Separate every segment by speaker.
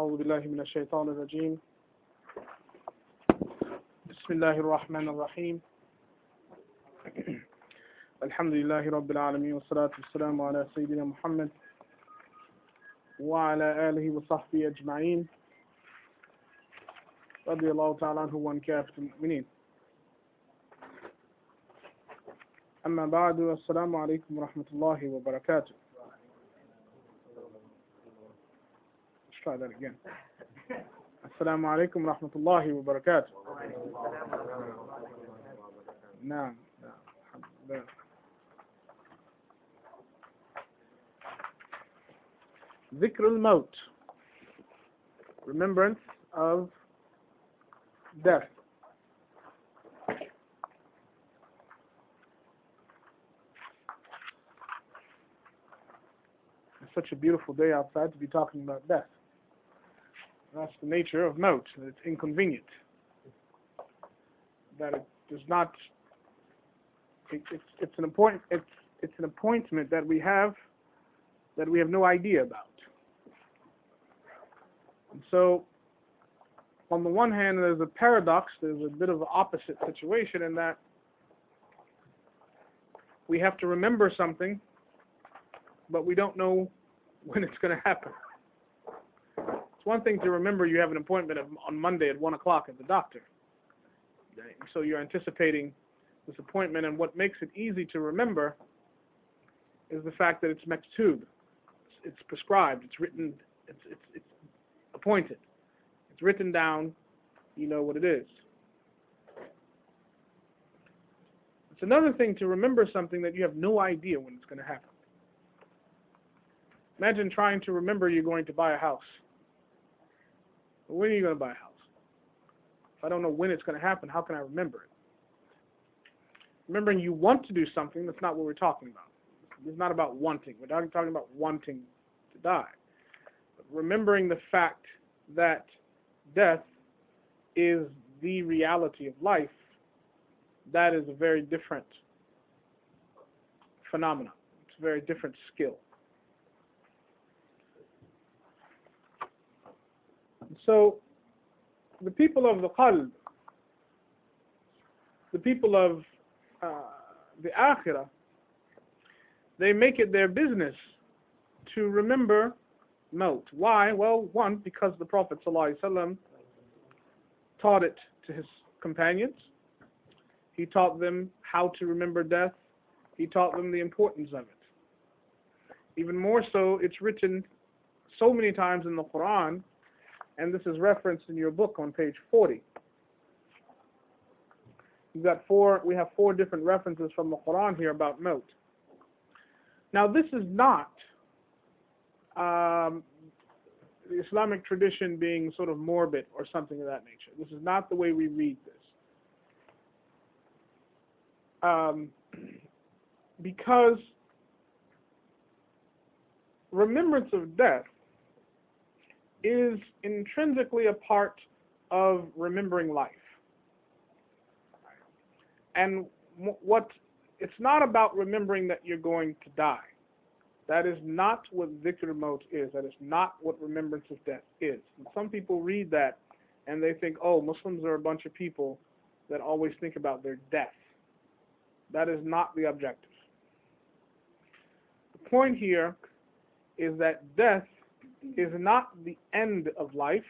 Speaker 1: أعوذ بالله من الشيطان الرجيم. بسم الله الرحمن الرحيم. الحمد لله رب العالمين والصلاة والسلام على سيدنا محمد وعلى آله وصحبه أجمعين رضي الله تعالى عنه وعن كافة المؤمنين. أما بعد، السلام عليكم ورحمة الله وبركاته. Let's try that again. Assalamu alaikum wa rahmatullahi wa barakatuh. Naam. Dhikr al-Maut, remembrance of death. It's such a beautiful day outside to be talking about death. That's the nature of maut, that it's inconvenient, that it does not. It's an appointment that we have no idea about. And so, on the one hand, there's a paradox. There's a bit of an opposite situation in that we have to remember something, but we don't know when it's going to happen. It's one thing to remember you have an appointment on Monday at 1 o'clock at the doctor. So you're anticipating this appointment, and what makes it easy to remember is the fact that it's maktub. It's prescribed, it's written, it's appointed. It's written down, you know what it is. It's another thing to remember something that you have no idea when it's going to happen. Imagine trying to remember you're going to buy a house. When are you going to buy a house? If I don't know when it's going to happen, how can I remember it? Remembering you want to do something, that's not what we're talking about. It's not about wanting. We're not talking about wanting to die. But remembering the fact that death is the reality of life, that is a very different phenomenon. It's a very different skill. So, the people of the qalb, the people of the akhirah, they make it their business to remember maut. Why? Well, one, because the Prophet ﷺ taught it to his companions. He taught them how to remember death. He taught them the importance of it. Even more so, it's written so many times in the Quran, and this is referenced in your book on page 40. We have four different references from the Quran here about maut. Now, this is not the Islamic tradition being sort of morbid or something of that nature. This is not the way we read this. Because remembrance of death is intrinsically a part of remembering life. And it's not about remembering that you're going to die. That is not what dhikr maut is. That is not what remembrance of death is. And some people read that and they think, oh, Muslims are a bunch of people that always think about their death. That is not the objective. The point here is that death is not the end of life.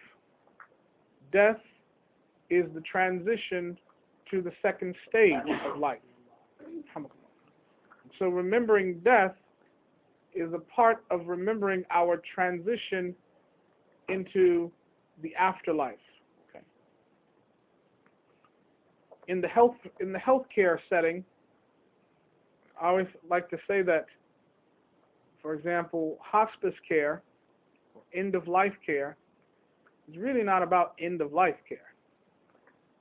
Speaker 1: Death is the transition to the second stage of life. So remembering death is a part of remembering our transition into the afterlife. Okay. In the healthcare setting, I always like to say that, for example, hospice care or end-of-life care is really not about end-of-life care.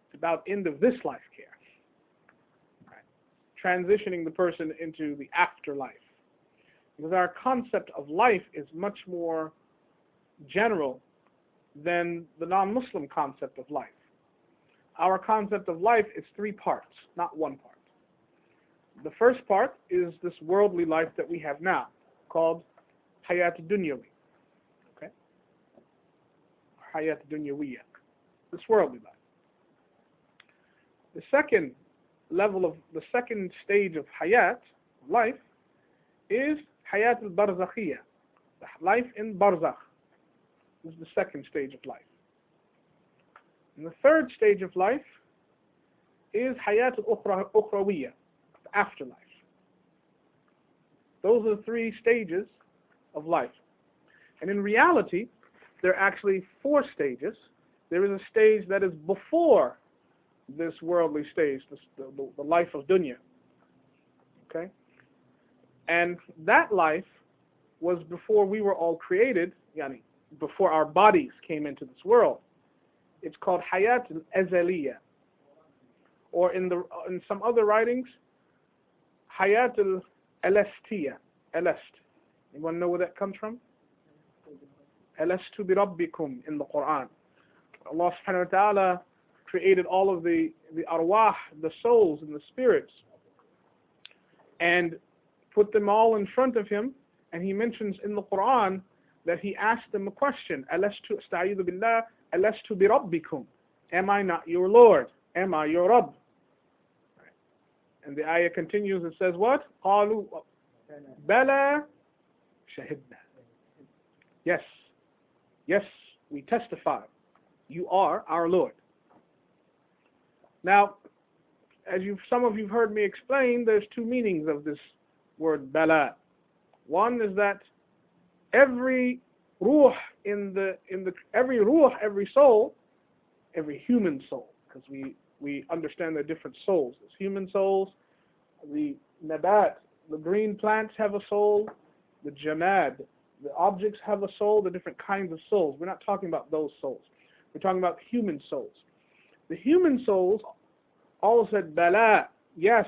Speaker 1: It's about end-of-this-life care. Right. Transitioning the person into the afterlife. Because our concept of life is much more general than the non-Muslim concept of life. Our concept of life is three parts, not one part. The first part is this worldly life that we have now, called hayat dunyawi. Okay? hayat dunyawiyya, this worldly life. The second level of, the second stage of hayat, life, is hayat al-barzakhiyya, life in barzakh. This is the second stage of life. And the third stage of life is hayat al-ukhrawiyya, the afterlife. Those are the three stages of life. And in reality, there are actually four stages. There is a stage that is before this worldly stage, the life of dunya. Okay? And that life was before we were all created, yani before our bodies came into this world. It's called hayat al-azaliyya. Or in some other writings, hayat al-alastiyya. Alast. Anyone know where that comes from? Alastu bi rabbikum in the Quran. Allah subhanahu wa ta'ala created all of the arwah, the souls and the spirits, and put them all in front of him, and he mentions in the Quran that he asked them a question, Alastu asta'idhu billah, alastu bi rabbikum. Am I not your Lord? Am I your Rabb? And the ayah continues, it says what? قَالُوا بَلَا شَهِدْنَا. Yes, yes, we testify. You are our Lord. Now, as some of you've heard me explain, there's two meanings of this word bala. One is that every ruh every soul, every human soul, because we understand there are different souls. There's human souls, the nabat, the green plants have a soul, the jamad, the objects have a soul, the different kinds of souls. We're not talking about those souls. We're talking about human souls. The human souls all said bala, yes,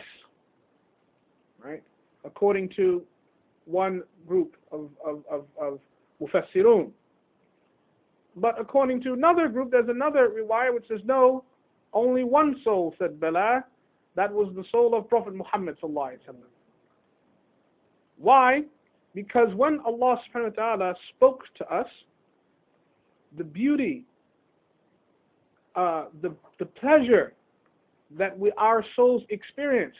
Speaker 1: right? According to one group of mufassirun. But according to another group, there's another riwayah which says no, only one soul said bala. That was the soul of Prophet Muhammad sallallahu alaihi wasallam. Why? Because when Allah subhanahu wa ta'ala spoke to us, the beauty, the pleasure that our souls experienced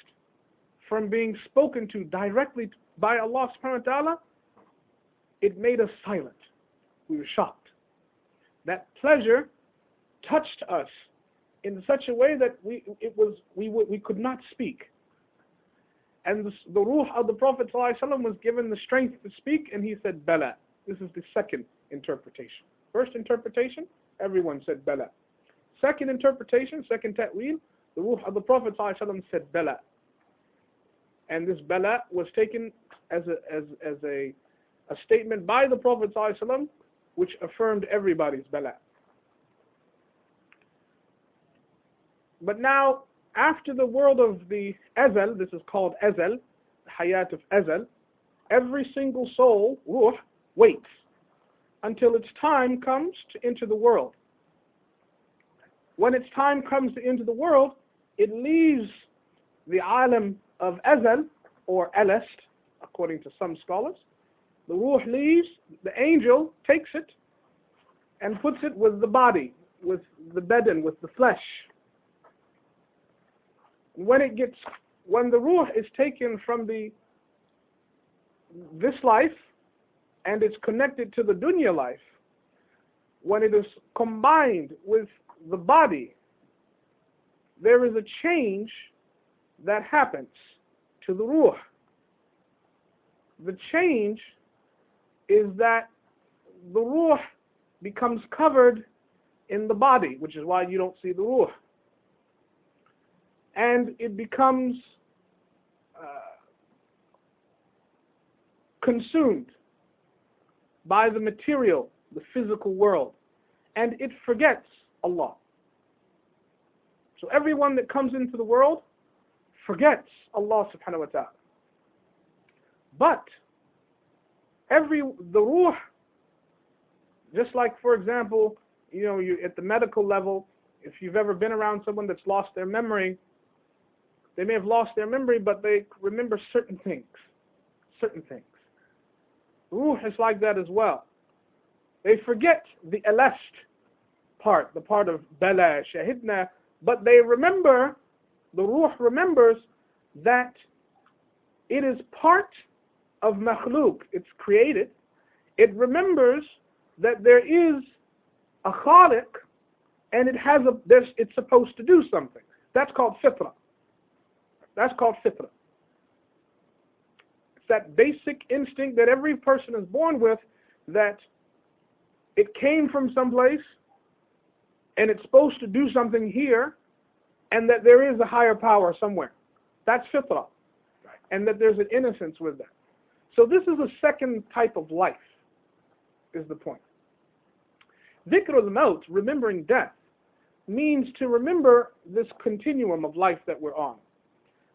Speaker 1: from being spoken to directly by Allah subhanahu wa ta'ala, it made us silent. We were shocked. That pleasure touched us in such a way that we could not speak. And the ruh of the Prophet ﷺ was given the strength to speak, and he said bala. This is the second interpretation. First interpretation, everyone said bala. Second interpretation, second ta'wil, the ruh of the Prophet ﷺ said bala. And this bala was taken as a statement by the Prophet ﷺ, which affirmed everybody's bala. But now, after the world of the Azal, this is called Azal, the hayat of Azal, every single soul, ruh, waits until its time comes to enter the world. When its time comes to enter the world, it leaves the alam of Azal, or Alast, according to some scholars. The ruh leaves, the angel takes it and puts it with the body, with the badan, with the flesh. When the ruh is taken from this life and it's connected to the dunya life, when it is combined with the body, there is a change that happens to the ruh. The change is that the ruh becomes covered in the body, which is why you don't see the ruh. And it becomes consumed by the material, the physical world, and it forgets Allah. So everyone that comes into the world forgets Allah subhanahu wa ta'ala. But the ruh, just like, for example, you at the medical level, if you've ever been around someone that's lost their memory, they may have lost their memory, but they remember certain things. Certain things. Ruh is like that as well. They forget the alast, part, the part of bala, shahidna, but they remember, the ruh remembers that it is part of makhluk, it's created. It remembers that there is a khaliq and it's supposed to do something. That's called fitra. That's called fitra. It's that basic instinct that every person is born with, that it came from someplace and it's supposed to do something here, and that there is a higher power somewhere. That's fitra. And that there's an innocence with that. So this is a second type of life, is the point. Dhikr al-maut, remembering death, means to remember this continuum of life that we're on.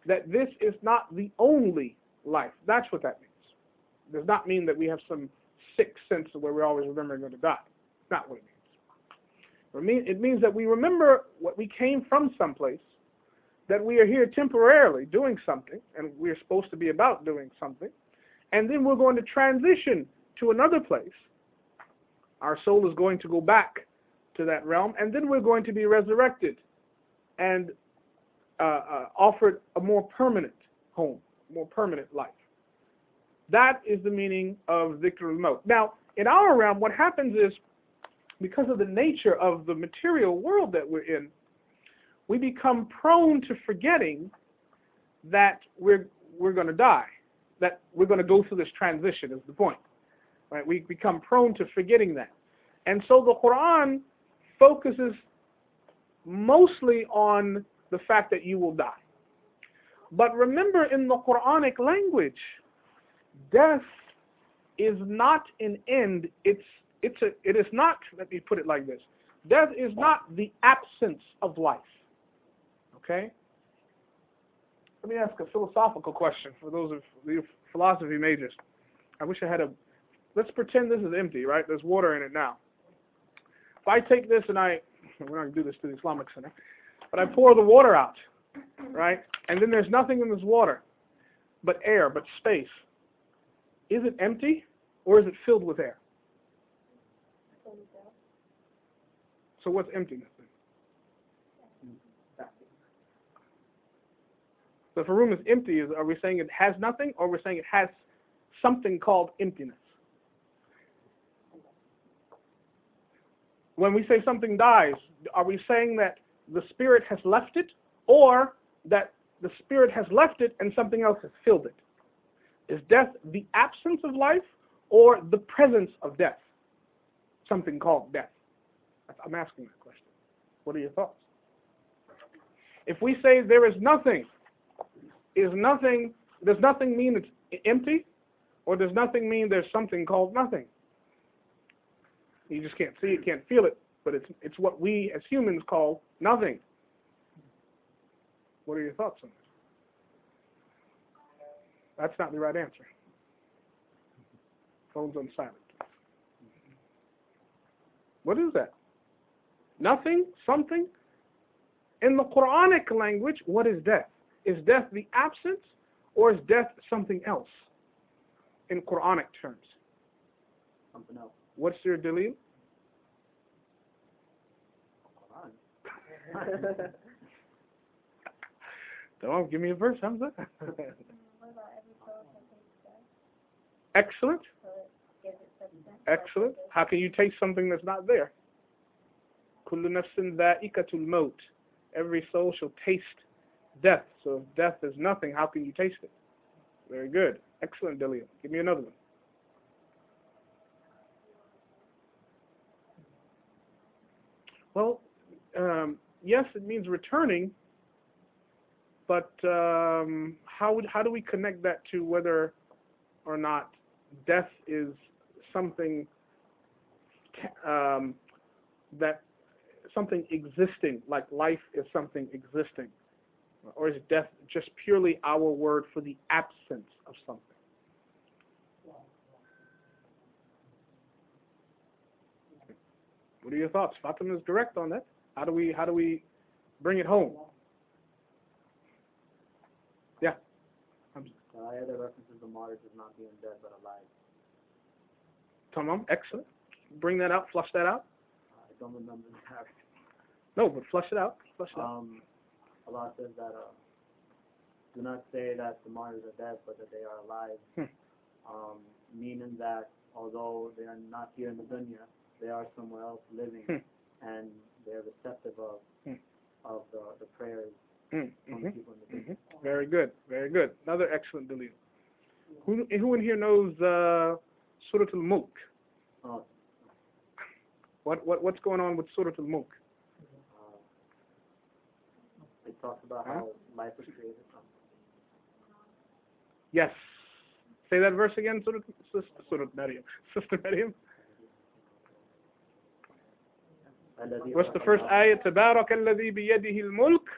Speaker 1: That this is not the only life. That's what that means. It does not mean that we have some sixth sense where we're always remembering going to die. Not what it means. It means that we remember what we came from someplace, that we are here temporarily doing something, and we're supposed to be about doing something, and then we're going to transition to another place. Our soul is going to go back to that realm, and then we're going to be resurrected and offered a more permanent home, more permanent life. That is the meaning of dhikr al-maut. Now, in our realm, what happens is, because of the nature of the material world that we're in, we become prone to forgetting that we're going to die, that we're going to go through this transition, is the point. Right? We become prone to forgetting that. And so the Quran focuses mostly on the fact that you will die. But remember, in the Quranic language, death is not an end. It is not, let me put it like this. Death is not the absence of life. Okay? Let me ask a philosophical question for those of the philosophy majors. I wish I had let's pretend this is empty, right? There's water in it now. If I take this and we're not going to do this to the Islamic Center, but I pour the water out, right? And then there's nothing in this water but air, but space. Is it empty or is it filled with air? So what's emptiness then? So if a room is empty, are we saying it has nothing, or are we saying it has something called emptiness? When we say something dies, are we saying that the spirit has left it, or that the spirit has left it and something else has filled it? Is death the absence of life, or the presence of death? Something called death. I'm asking that question. What are your thoughts? If we say there is nothing, does nothing mean it's empty? Or does nothing mean there's something called nothing? You just can't see it, can't feel it, but it's what we as humans call nothing. What are your thoughts on this? That's not the right answer. Phone's on silent. What is that? Nothing? Something? In the Quranic language, what is death? Is death the absence, or is death something else? In Quranic terms.
Speaker 2: Something else.
Speaker 1: What's your dalil?
Speaker 2: Quran.
Speaker 1: Don't give me a verse, Hamza. Excellent. Excellent. How can you taste something that's not there? Kullu nafsin dha'ikatul maut. Every soul shall taste death. So if death is nothing, how can you taste it? Very good. Excellent, dalil. Give me another one. Well, yes, it means returning, but how do we connect that to whether or not death is something that something existing, like life is something existing? Or is death just purely our word for the absence of something? What are your thoughts? Fatima is direct on that. How do we bring it home? Yeah.
Speaker 2: Other references the martyrs as not being dead but alive.
Speaker 1: Tamam, excellent. Bring that out, flush that out.
Speaker 2: don't remember the Arabic.
Speaker 1: No, but flush it out. Flush it out.
Speaker 2: Allah says that do not say that the martyrs are dead, but that they are alive. Meaning that although they are not here in the dunya, they are somewhere else living, and they're receptive of the prayers from people in the dunya.
Speaker 1: Very good, very good. Another excellent dalil. Who in here knows Surah Al-Mulk?
Speaker 2: Oh.
Speaker 1: What's going on with Surah Al-Mulk?
Speaker 2: It talks about how life was created from.
Speaker 1: Yes. Say that verse again, Surah Maryam. Sister Maryam. What's the first ayah? تبارك الذي بيده الملك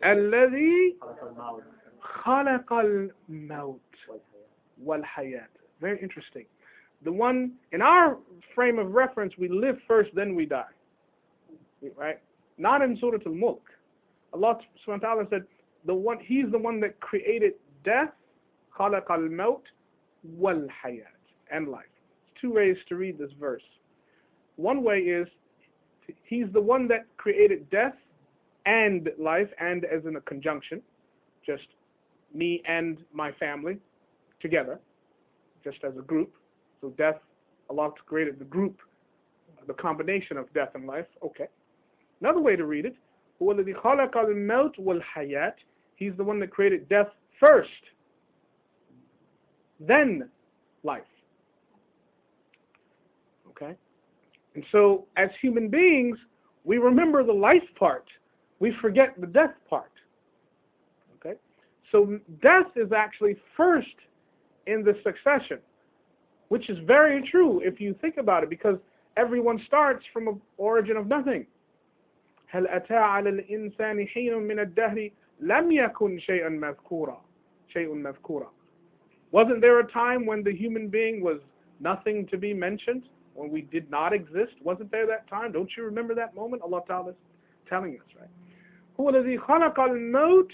Speaker 1: الذي خلق الموت والحياة. Very interesting. The one, in our frame of reference, we live first, then we die. Right? Not in Surah Al-Mulk. Allah subhanahu wa ta'ala said, He's the one that created death, خلق الموت والحياة, and life. There's two ways to read this verse. One way is, He's the one that created death and life, and as in a conjunction, just me and my family together, just as a group. So death, Allah created the group, the combination of death and life. Okay. Another way to read it, هو الذي خلق الموت والحياة. He's the one that created death first, then life. Okay? And so, as human beings, we remember the life part. We forget the death part. Okay? So, death is actually first in the succession, which is very true if you think about it, because everyone starts from an origin of nothing. هل أتى على الإنسان حين من الدهر لم يكن شيئا مذكورا. Wasn't there a time when the human being was nothing to be mentioned, when we did not exist? Wasn't there that time? Don't you remember that moment? Allah Ta'ala is telling us, right? هو الذي خلق الموت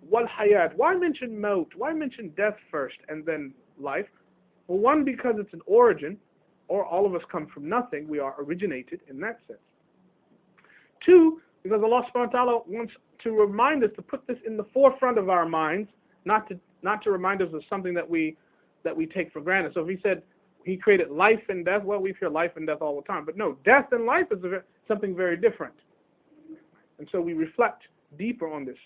Speaker 1: والحياة. Why mention maut? Why mention death first and then life? Well, one, because it's an origin, or all of us come from nothing. We are originated in that sense. Two, because Allah subhanahu wa ta'ala wants to remind us to put this in the forefront of our minds, not to remind us of something that we take for granted. So if He said He created life and death, well, we hear life and death all the time. But no, death and life is something very different. And so we reflect deeper on this.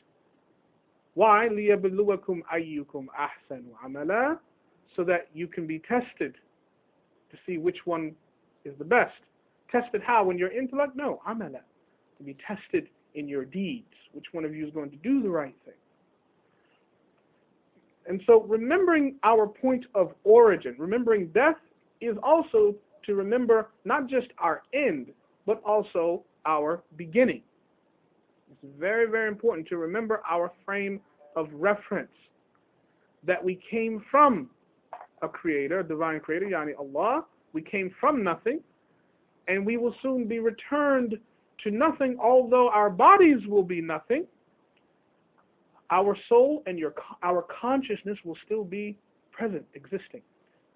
Speaker 1: Why? لِيَبْلُوَكُمْ أَيُّكُمْ أَحْسَنُ عَمَلًا, so that you can be tested to see which one is the best. Tested how? In your intellect? No, amala. To be tested in your deeds. Which one of you is going to do the right thing? And so remembering our point of origin, remembering death, is also to remember not just our end, but also our beginning. It's very, very important to remember our frame of reference, that we came from a creator, a divine creator, yani Allah. We came from nothing, and we will soon be returned to nothing. Although our bodies will be nothing, our soul and our consciousness will still be present, existing.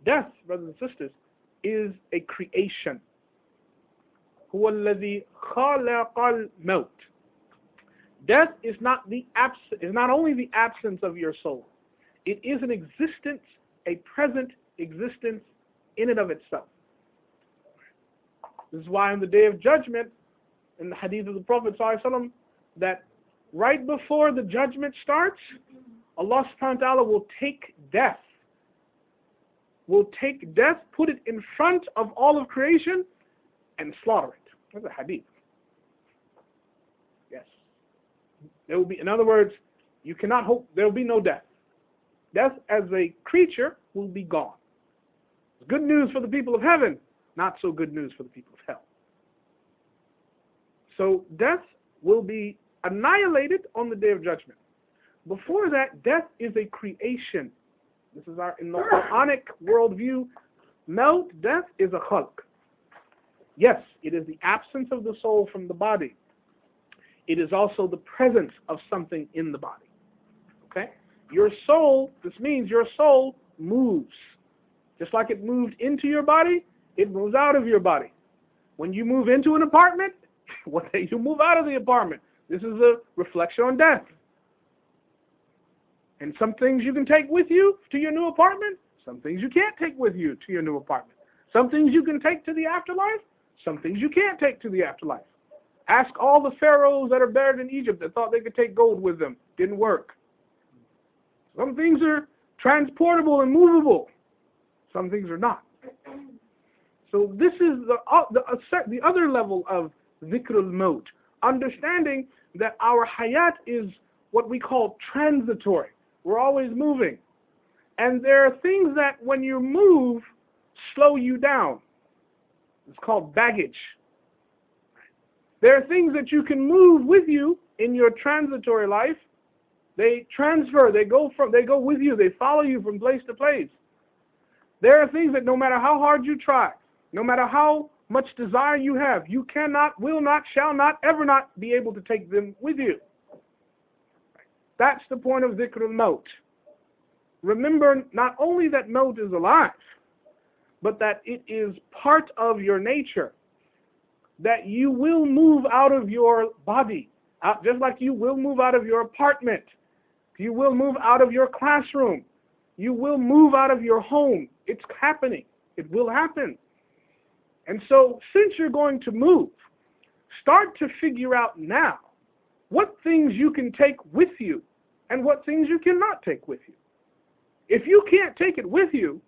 Speaker 1: Death, brothers and sisters, is a creation. هو الذي خلق الموت. Death is not only the absence of your soul. It is an existence, a present existence in and of itself. This is why on the Day of Judgment, in the hadith of the Prophet ﷺ, that right before the judgment starts, Allah subhanahu wa ta'ala will take death. Will take death, put it in front of all of creation, and slaughter it. That's a hadith. Yes. There will be, in other words, you cannot hope, there will be no death. Death as a creature will be gone. Good news for the people of heaven, not so good news for the people of hell. So death will be annihilated on the Day of Judgment. Before that, death is a creation. This is in the Quranic worldview, death is a khalq. Yes, it is the absence of the soul from the body. It is also the presence of something in the body. Okay? Your soul, this means your soul moves. Just like it moved into your body, it moves out of your body. When you move into an apartment, what day you move out of the apartment. This is a reflection on death. And some things you can take with you to your new apartment, some things you can't take with you to your new apartment. Some things you can take to the afterlife, some things you can't take to the afterlife. Ask all the pharaohs that are buried in Egypt that thought they could take gold with them. Didn't work. Some things are transportable and movable. Some things are not. So this is the other level of dhikr al-maut, understanding that our hayat is what we call transitory. We're always moving. And there are things that when you move, slow you down. It's called baggage. There are things that you can move with you in your transitory life. They transfer, they go with you, they follow you from place to place. There are things that no matter how hard you try, no matter how much desire you have, you cannot, will not, shall not, ever not be able to take them with you. That's the point of dhikr al-maut. Remember not only that maut is alive, but that it is part of your nature, that you will move out of your body, just like you will move out of your apartment, you will move out of your classroom, you will move out of your home. It's happening. It will happen. And so, since you're going to move, start to figure out now what things you can take with you and what things you cannot take with you. If you can't take it with you,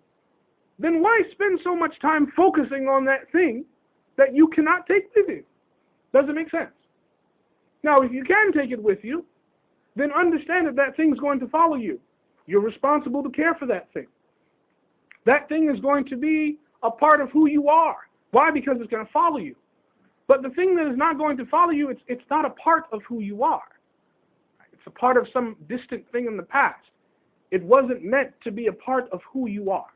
Speaker 1: then why spend so much time focusing on that thing that you cannot take with you? Doesn't make sense. Now, if you can take it with you, then understand that that thing's going to follow you. You're responsible to care for that thing. That thing is going to be a part of who you are. Why? Because it's going to follow you. But the thing that is not going to follow you, it's not a part of who you are. It's a part of some distant thing in the past. It wasn't meant to be a part of who you are.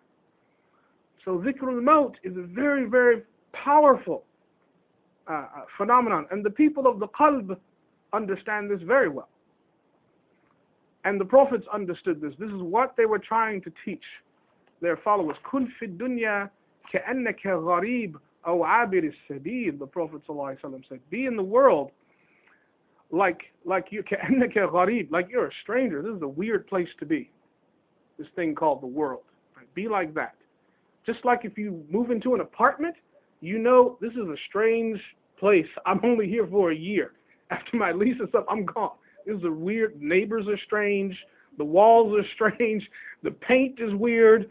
Speaker 1: So dhikr al-maut is a very, very powerful phenomenon. And the people of the qalb understand this very well. And the prophets understood this. This is what they were trying to teach their followers. Kun fi dunya ka'annaka gharib aw abir as-sabil. The Prophet ﷺ said, be in the world like you ka'annaka gharib, like you're a stranger. This is a weird place to be. This thing called the world. Right? Be like that. Just like if you move into an apartment, you know this is a strange place. I'm only here for a year. After my lease is up, I'm gone. This is a weird. Neighbors are strange. The walls are strange. The paint is weird.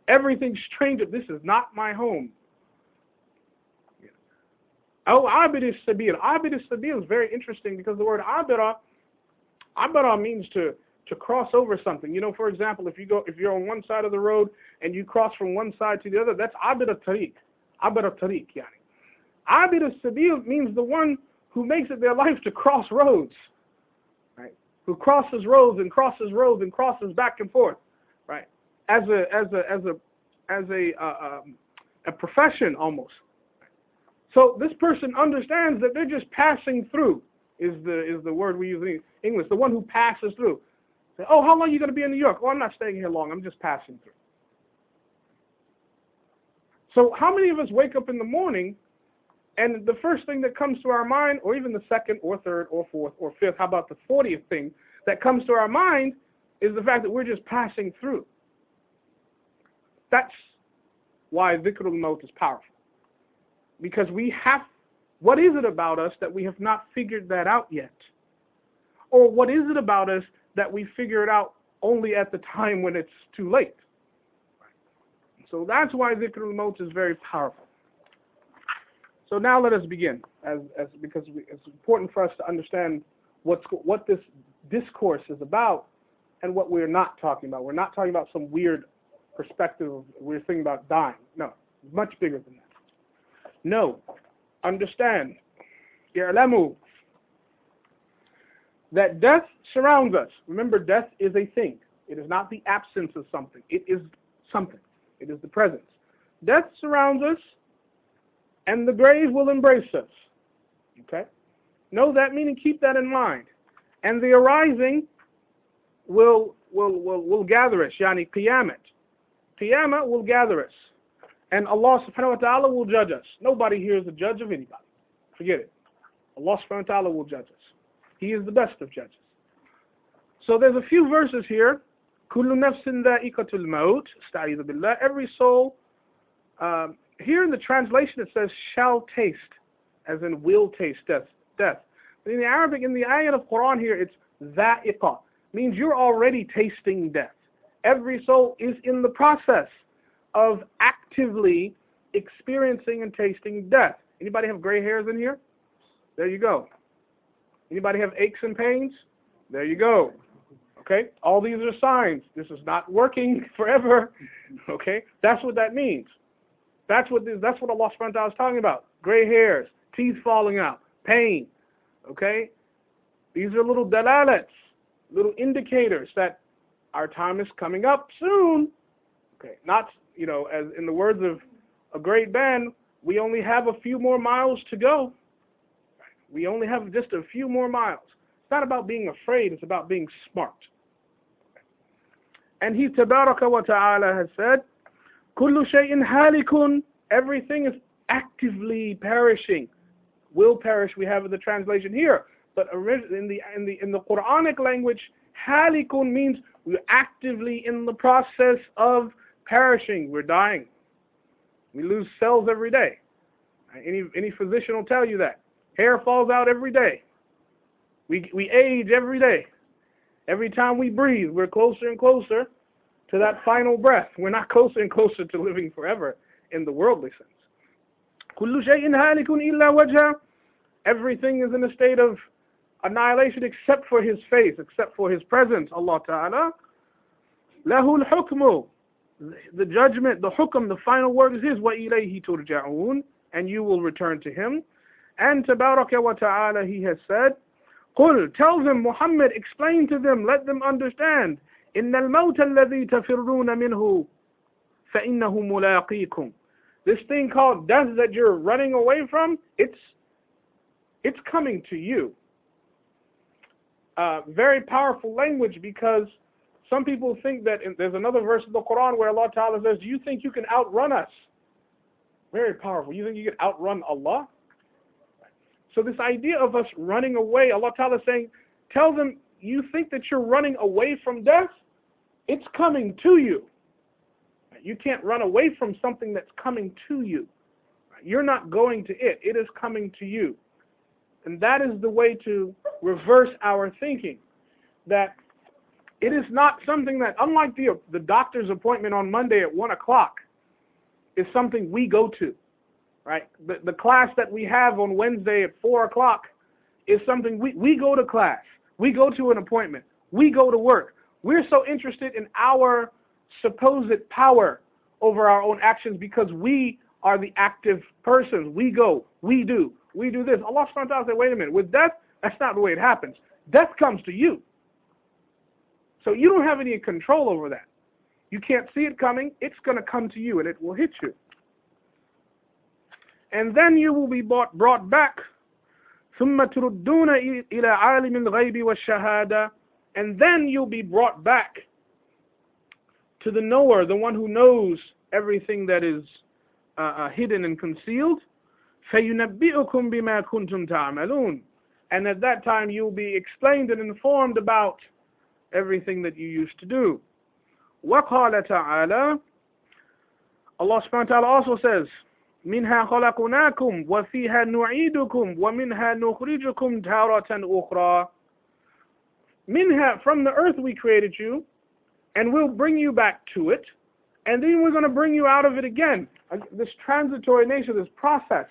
Speaker 1: Everything's strange. This is not my home. Oh, abir as-sabil. Abir as-sabil is very interesting because the word abira means to cross over something. For example, if you're on one side of the road and you cross from one side to the other, that's abir at-tariq. Abir at-tariq, yani. Abir as-sabil means the one who makes it their life to cross roads, right? Who crosses roads and crosses roads and crosses back and forth, right? As a profession almost. So this person understands that they're just passing through. Is the word we use in English? The one who passes through. Say, oh, how long are you going to be in New York? Oh, I'm not staying here long. I'm just passing through. So how many of us wake up in the morning and the first thing that comes to our mind, or even the second or third or fourth or fifth, how about the 40th thing that comes to our mind is the fact that we're just passing through. That's why dhikr al-maut is powerful. Because what is it about us that we have not figured that out yet? Or what is it about us that we figure it out only at the time when it's too late? So that's why dhikr al-maut is very powerful. So now let us begin, because it's important for us to understand what this discourse is about and what we're not talking about. We're not talking about some weird perspective of we're thinking about dying. No, much bigger than that. No, understand, i'lamu, that death surrounds us. Remember, death is a thing. It is not the absence of something. It is something. It is the presence. Death surrounds us, and the grave will embrace us. Okay? Know that, meaning keep that in mind. And the arising will gather us, yani qiyamah. Qiyamah will gather us. And Allah subhanahu wa ta'ala will judge us. Nobody here is the judge of anybody. Forget it. Allah subhanahu wa ta'ala will judge us. He is the best of judges. So there's a few verses here. كُلُّ نَفْسٍ ذَائِقَةُ الْمَوْتِ اسْتَعِيذُ بِاللَّهِ. Every soul, here in the translation it says shall taste, as in will taste death. But in the Arabic, in the ayat of Quran here, it's ذَائِقَة. Means you're already tasting death. Every soul is in the process of actively experiencing and tasting death. Anybody have gray hairs in here? There you go. Anybody have aches and pains? There you go. Okay? All these are signs. This is not working forever. Okay? That's what that means. That's what Allah subhanahu wa ta'ala is talking about. Gray hairs, teeth falling out, pain. Okay? These are little dalalats, little indicators that our time is coming up soon. Okay? Not, as in the words of a great band, we only have a few more miles to go. We only have just a few more miles. It's not about being afraid, it's about being smart. And He Tabaraka wa Ta'ala has said, Kullu shay'in halikun, everything is actively perishing. Will perish, we have the translation here. But in the Quranic language, halikun means we're actively in the process of perishing. We're dying. We lose cells every day. Any physician will tell you that. Hair falls out every day. We age every day. Every time we breathe, we're closer and closer to that final breath. We're not closer and closer to living forever in the worldly sense. كُلُّ شَيْءٍ هَالِكٌ إِلَّا وَجْهَهُ. Everything is in a state of annihilation except for His face, except for His presence, Allah Ta'ala. لَهُ الْحُكْمُ. The judgment, the hukm, the final word is His. وَإِلَيْهِ تُرْجَعُونَ. And you will return to Him. And Tabaraka wa Ta'ala, He has said, قُلْ, tell them, Muhammad, explain to them, let them understand, إِنَّ الْمَوْتَ الَّذِي تَفِرُّونَ مِنْهُ فَإِنَّهُ مُلَاقِيكُمْ. This thing called death that you're running away from, it's coming to you. Very powerful language, because some people think that there's another verse in the Quran where Allah Ta'ala says, do you think you can outrun us? Very powerful. You think you can outrun Allah? So this idea of us running away, Allah Ta'ala is saying, tell them, you think that you're running away from death? It's coming to you. You can't run away from something that's coming to you. You're not going to it. It is coming to you. And that is the way to reverse our thinking. That it is not something that, unlike the doctor's appointment on Monday at 1 o'clock, is something we go to. Right? The class that we have on Wednesday at 4 o'clock is something we go to class. We go to an appointment. We go to work. We're so interested in our supposed power over our own actions because we are the active persons. We go. We do this. Allah subhanahu wa ta'ala said, wait a minute. With death, that's not the way it happens. Death comes to you. So you don't have any control over that. You can't see it coming. It's going to come to you and it will hit you. And then you will be brought back. ثُمَّ تُرُدُّونَ إِلَى عَالِمِ الْغَيْبِ وَالشَّهَادَةِ. And then you'll be brought back to the knower, the one who knows everything that is hidden and concealed. فَيُنَبِّئُكُمْ بِمَا كُنْتُمْ تَعْمَلُونَ. And at that time you'll be explained and informed about everything that you used to do. وَقَالَ تَعَالَى. Allah subhanahu wa ta'ala also says, منها خلقناكم وفيها نعيدكم ومنها نخرجكم تارة أخرى. Minha, from the earth we created you, and we'll bring you back to it, and then we're going to bring you out of it again. This transitory nature, this process,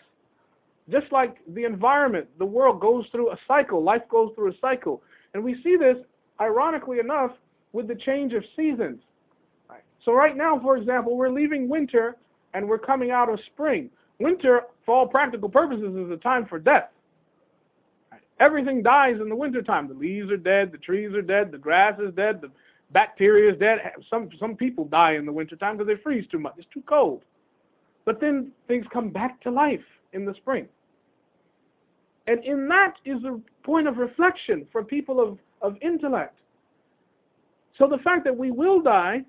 Speaker 1: just like the environment, the world goes through a cycle, life goes through a cycle. And we see this, ironically enough, with the change of seasons. Right. So right now, for example, we're leaving winter, and we're coming out of spring. Winter, for all practical purposes, is a time for death. Right. Everything dies in the wintertime. The leaves are dead, the trees are dead, the grass is dead, the bacteria is dead. Some people die in the wintertime because they freeze too much. It's too cold. But then things come back to life in the spring. And in that is a point of reflection for people of intellect. So the fact that we will die,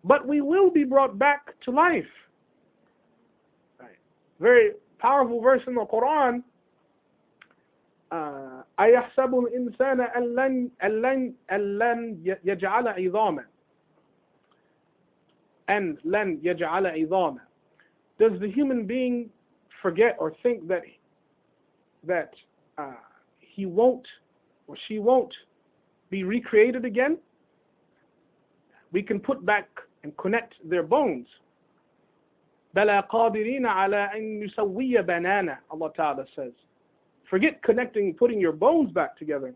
Speaker 1: but we will be brought back to life. very powerful verse in the Quran. أَيَحْسَبُ الْإِنسَانَ أَن لَّن يَجْعَلَ عِظَامًا أَن لَّن يَجْعَلَ عِظَامًا. Does the human being forget or think that he won't or she won't be recreated again? We can put back and connect their bones. بَلَا قَادِرِينَ عَلَىٰ أَن يُسَوِّيَ بَنَانَ. Allah Ta'ala says. Forget putting your bones back together.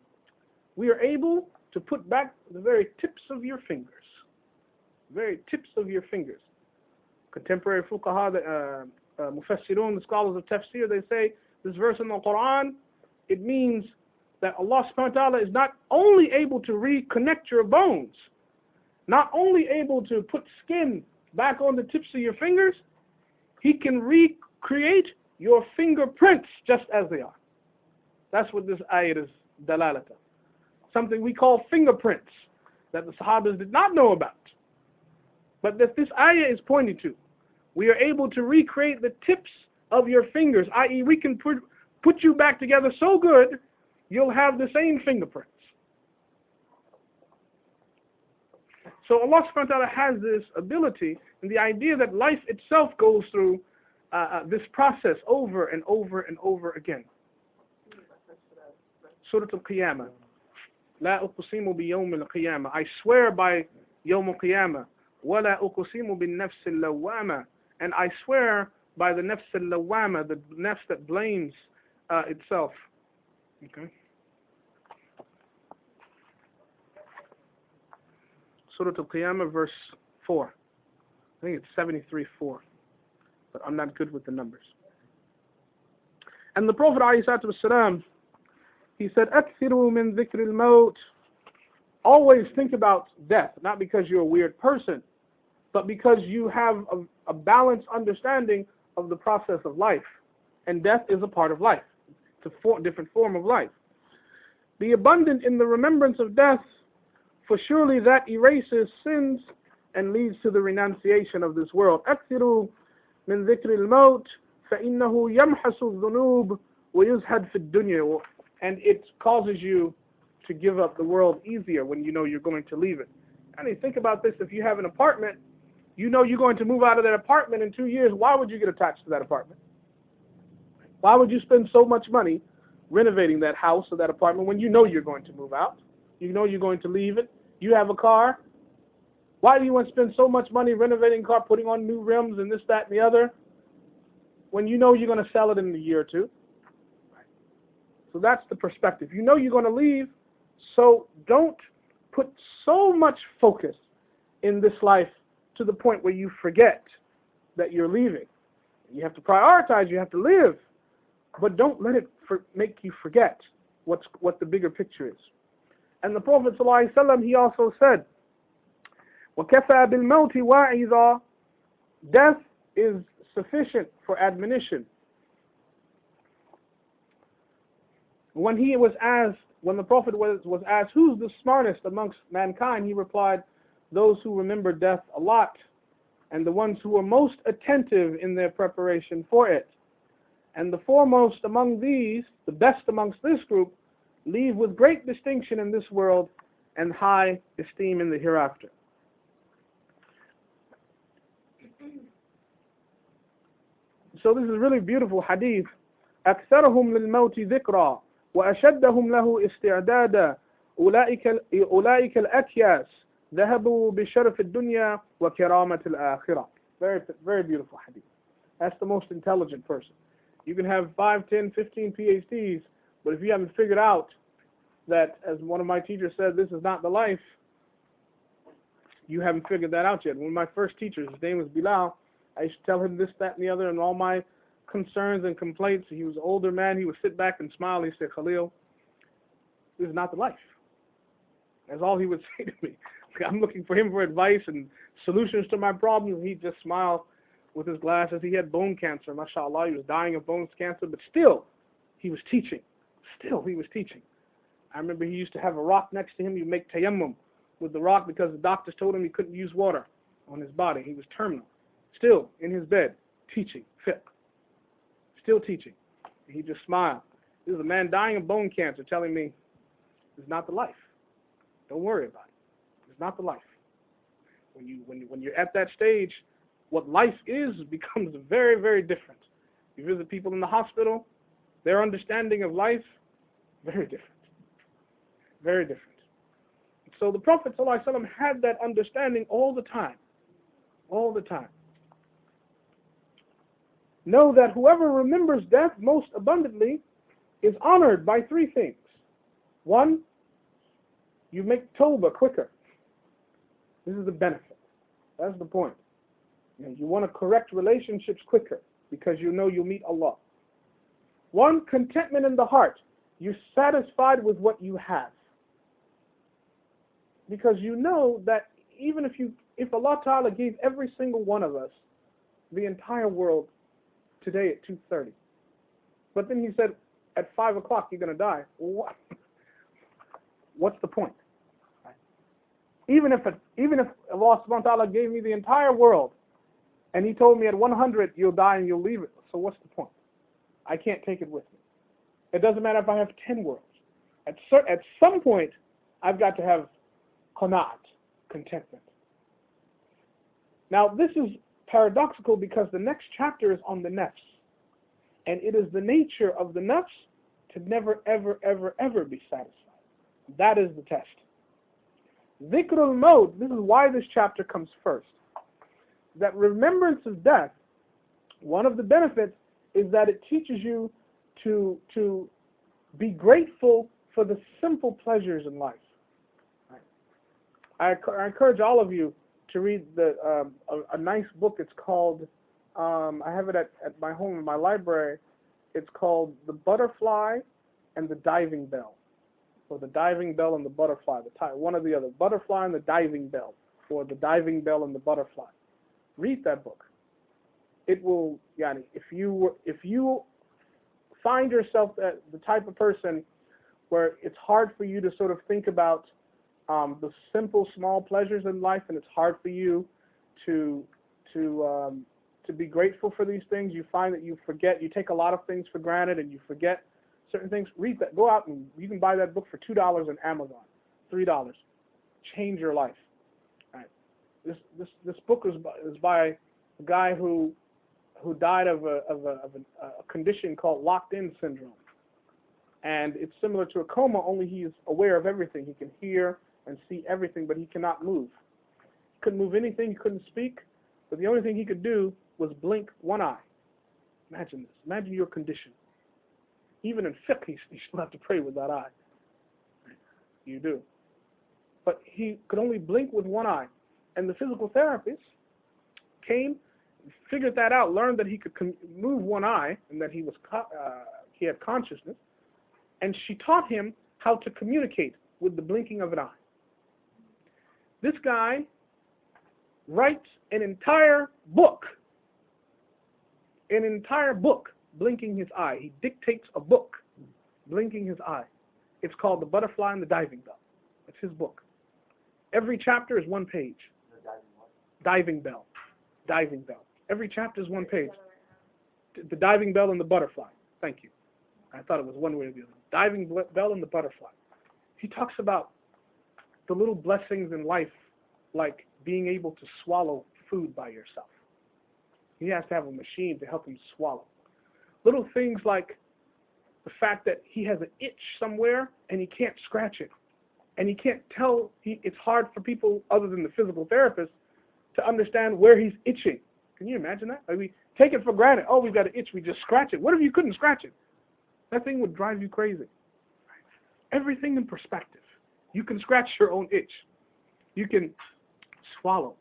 Speaker 1: We are able to put back the very tips of your fingers. Very tips of your fingers. Contemporary fuqaha, mufassirun, the scholars of tafsir, they say this verse in the Quran, it means that Allah subhanahu wa ta'ala is not only able to reconnect your bones, not only able to put skin back on the tips of your fingers, He can recreate your fingerprints just as they are. That's what this ayat is dalalata. Something we call fingerprints that the Sahabas did not know about, but that this ayah is pointing to. We are able to recreate the tips of your fingers, i.e. we can put you back together so good, you'll have the same fingerprints. So Allah subhanahu wa ta'ala has this ability, and the idea that life itself goes through this process over and over and over again. Surah Al-Qiyamah. لا أقسم بيوم القيامة. I swear by يوم القيامة. ولا أقسم بالنفس اللوامة. And I swear by the nafs al-lawama, the nafs that blames itself. Okay. Surah Al-Qiyamah, verse 4. I think it's 73:4, but I'm not good with the numbers. And the Prophet ﷺ, he said, أكثروا من ذكر الموت. Always think about death, not because you're a weird person, but because you have a balanced understanding of the process of life. And death is a part of life. It's a different form of life. Be abundant in the remembrance of death, for surely that erases sins and leads to the renunciation of this world. أكثروا من ذكر الموت فإنه يمحص الذنوب ويزهد في الدنيا. And it causes you to give up the world easier when you know you're going to leave it. I mean, think about this. If you have an apartment, you know you're going to move out of that apartment in 2 years. Why would you get attached to that apartment? Why would you spend so much money renovating that house or that apartment when you know you're going to move out? You know you're going to leave it. You have a car. Why do you want to spend so much money renovating a car, putting on new rims and this, that, and the other, when you know you're going to sell it in a year or two? So that's the perspective. You know you're going to leave, so don't put so much focus in this life to the point where you forget that you're leaving. You have to prioritize, you have to live, but don't let it make you forget what the bigger picture is. And the Prophet ﷺ, he also said, وَكَفَى بِالْمَوْتِ وَاعِظًا. Death is sufficient for admonition. When the Prophet was asked, who's the smartest amongst mankind, he replied, those who remember death a lot, and the ones who are most attentive in their preparation for it. And the foremost among these, the best amongst this group, leave with great distinction in this world and high esteem in the hereafter. So this is a really beautiful hadith. أكثرهم للموت ذكرى وأشدهم له استعدادا أولئك الأكياس ذهبوا بشرف الدنيا وكرامة الآخرة. Very, very beautiful hadith. That's the most intelligent person. You can have 5, 10, 15 PhDs, but if you haven't figured out that, as one of my teachers said, this is not the life, you haven't figured that out yet. One of my first teachers, his name was Bilal, I used to tell him this, that, and the other, and all my concerns and complaints. He was an older man. He would sit back and smile. He said, Khalil, this is not the life. That's all he would say to me. I'm looking for him for advice and solutions to my problems. He'd just smile with his glasses. He had bone cancer, mashallah. He was dying of bone cancer, but still, he was teaching. Still, he was teaching. I remember he used to have a rock next to him. He'd make tayammum with the rock because the doctors told him he couldn't use water on his body. He was terminal. Still, in his bed, teaching fiqh. Still teaching. He just smiled. This is a man dying of bone cancer telling me, it's not the life. Don't worry about it. It's not the life. When you're at that stage, what life is becomes very, very different. You visit people in the hospital, their understanding of life, very different. Very different. So the Prophet ﷺ had that understanding all the time. All the time. Know that whoever remembers death most abundantly is honored by three things. One, you make tawbah quicker. This is the benefit. That's the point. You want to correct relationships quicker because you know you'll meet Allah. One, contentment in the heart. You're satisfied with what you have. Because you know that even if Allah Ta'ala gave every single one of us the entire world today at 2:30, but then He said at 5 o'clock you're going to die, what's the point? Even if Allah Subhanahu wa Ta'ala gave me the entire world and He told me at 100 you'll die and you'll leave it, so what's the point? I can't take it with me. It doesn't matter if I have 10 worlds. At some point, I've got to have qana'at, contentment. Now, this is paradoxical because the next chapter is on the nafs. And it is the nature of the nafs to never, ever, ever, ever be satisfied. That is the test. Dhikrul Maut, this is why this chapter comes first. That remembrance of death, one of the benefits is that it teaches you to be grateful for the simple pleasures in life. I encourage all of you to read a nice book. It's called, I have it at my home in my library. It's called The Butterfly and the Diving Bell. Or The Diving Bell and the Butterfly, one or the other. Butterfly and the Diving Bell, or The Diving Bell and the Butterfly. Read that book. It will, if you find yourself the type of person where it's hard for you to sort of think about the simple, small pleasures in life, and it's hard for you to be grateful for these things, you find that you forget, you take a lot of things for granted, and you forget certain things. Read that. Go out and you can buy that book for $2 on Amazon, $3. Change your life. Right. This book is by a guy who died of a condition called locked-in syndrome. And it's similar to a coma, only he's aware of everything. He can hear and see everything, but he cannot move. He couldn't move anything, he couldn't speak, but the only thing he could do was blink one eye. Imagine this. Imagine your condition. Even in fiqh, you still have to pray with that eye. You do. But he could only blink with one eye. And the physical therapist came, figured that out, learned that he could move one eye, and that he had consciousness, and she taught him how to communicate with the blinking of an eye. This guy writes an entire book, blinking his eye. He dictates a book, blinking his eye. It's called The Butterfly and the Diving Bell. It's his book. Every chapter is one page. Diving Bell. Diving Bell. Every chapter is one page. The Diving Bell and the Butterfly. Thank you. I thought it was one way or the other. Diving Bell and the Butterfly. He talks about the little blessings in life, like being able to swallow food by yourself. He has to have a machine to help him swallow. Little things like the fact that he has an itch somewhere and he can't scratch it. And he can't tell, it's hard for people other than the physical therapist to understand where he's itching. Can you imagine that? Like, we take it for granted. Oh, we've got an itch, we just scratch it. What if you couldn't scratch it? That thing would drive you crazy. Everything in perspective. You can scratch your own itch. You can swallow.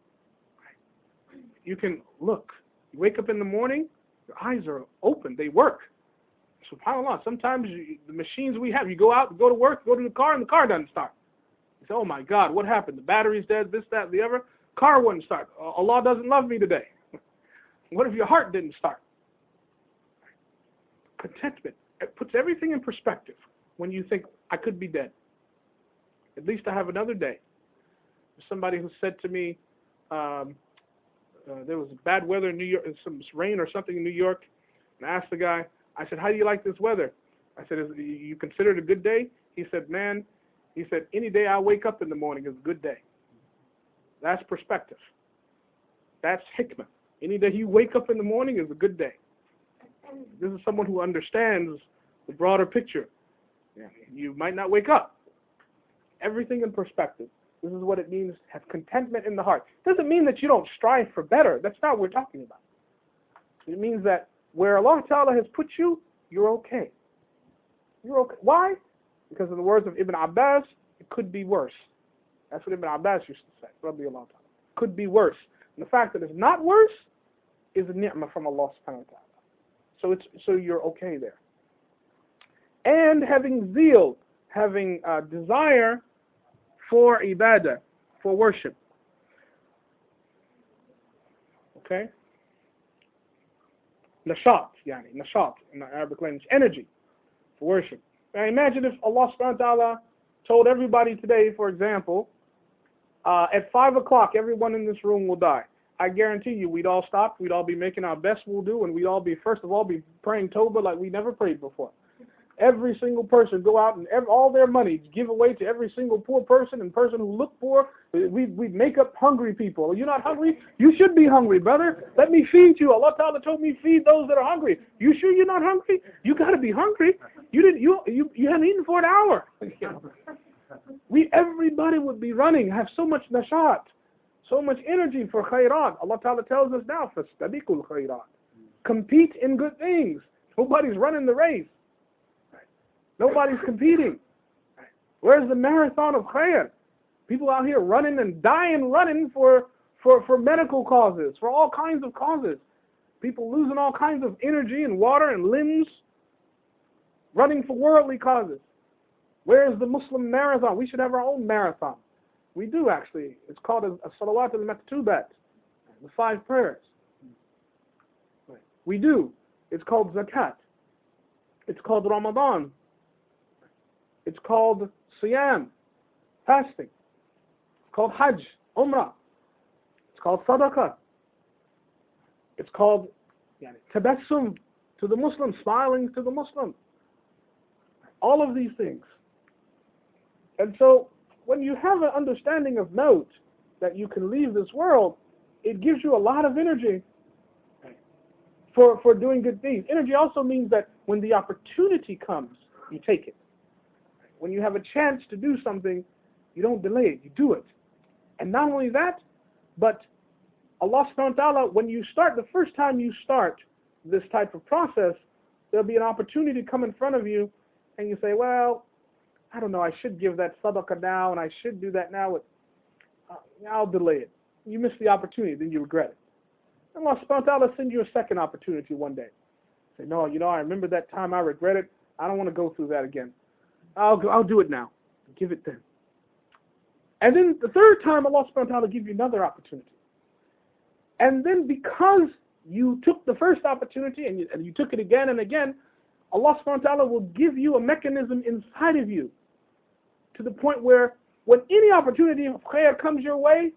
Speaker 1: You can look. You wake up in the morning, your eyes are open. They work. SubhanAllah, sometimes the machines we have, you go out, go to work, go to the car, and the car doesn't start. You say, oh my God, what happened? The battery's dead, this, that, the other. Car wouldn't start. Allah doesn't love me today. What if your heart didn't start? Contentment. It puts everything in perspective when you think, I could be dead. At least I have another day. There's somebody who said to me, there was bad weather in New York, some rain or something in New York, And I asked the guy, I said, how do you like this weather? I said, you consider it a good day? He said, man, he said, any day I wake up in the morning is a good day. That's perspective. That's hikmah. Any day you wake up in the morning is a good day. This is someone who understands the broader picture. Yeah. You might not wake up. Everything in perspective. This is what it means to have contentment in the heart. It doesn't mean that you don't strive for better. That's not what we're talking about. It means that where Allah Ta'ala has put you, you're okay. You're okay. Why? Because in the words of Ibn Abbas, it could be worse. That's what Ibn Abbas used to say. Rabbi Allah Ta'ala. Could be worse. And the fact that it's not worse is a ni'mah from Allah Subhanahu wa Ta'ala. So you're okay there. And having zeal, having desire for ibadah, for worship. Okay? Nashat, nashat in the Arabic language, energy for worship. Now imagine if Allah subhanahu wa ta'ala told everybody today, for example, at 5 o'clock everyone in this room will die. I guarantee you we'd all stop, we'd all be making our best wudu, and we'd all be, first of all, be praying Tawbah like we never prayed before. Every single person go out and all their money give away to every single poor person and person who look poor. We'd make up hungry people. Are you not hungry? You should be hungry, brother. Let me feed you. Allah Ta'ala told me feed those that are hungry. You sure you're not hungry? You got to be hungry. You haven't eaten for an hour. Everybody would be running, have so much nashat, so much energy for khairat. Allah Ta'ala tells us now, fastabiqul khairat. Compete in good things. Nobody's running the race. Nobody's competing. Where's the marathon of khair? People out here running and dying running for medical causes, for all kinds of causes. People losing all kinds of energy and water and limbs, running for worldly causes. Where's the Muslim marathon? We should have our own marathon. We do actually. It's called a salawat al-maktubat, the 5 prayers. We do. It's called zakat. It's called Ramadan. It's called Siyam, fasting. It's called Hajj, Umrah. It's called Sadaqah. It's called tabassum to the Muslim, smiling to the Muslim. All of these things. And so, when you have an understanding of note that you can leave this world, it gives you a lot of energy for doing good things. Energy also means that when the opportunity comes, you take it. When you have a chance to do something, you don't delay it, you do it. And not only that, but Allah subhanahu wa ta'ala, when you start, the first time you start this type of process, there'll be an opportunity to come in front of you, and you say, well, I don't know, I should give that sadaqah now, and I should do that now. I'll delay it. You miss the opportunity, then you regret it. And Allah subhanahu wa ta'ala send you a second opportunity one day. Say, no, I remember that time I regret it. I don't want to go through that again. I'll do it now. Give it then. And then the third time, Allah subhanahu wa ta'ala give you another opportunity. And then because you took the first opportunity and you took it again and again, Allah subhanahu wa ta'ala will give you a mechanism inside of you to the point where when any opportunity of khair comes your way,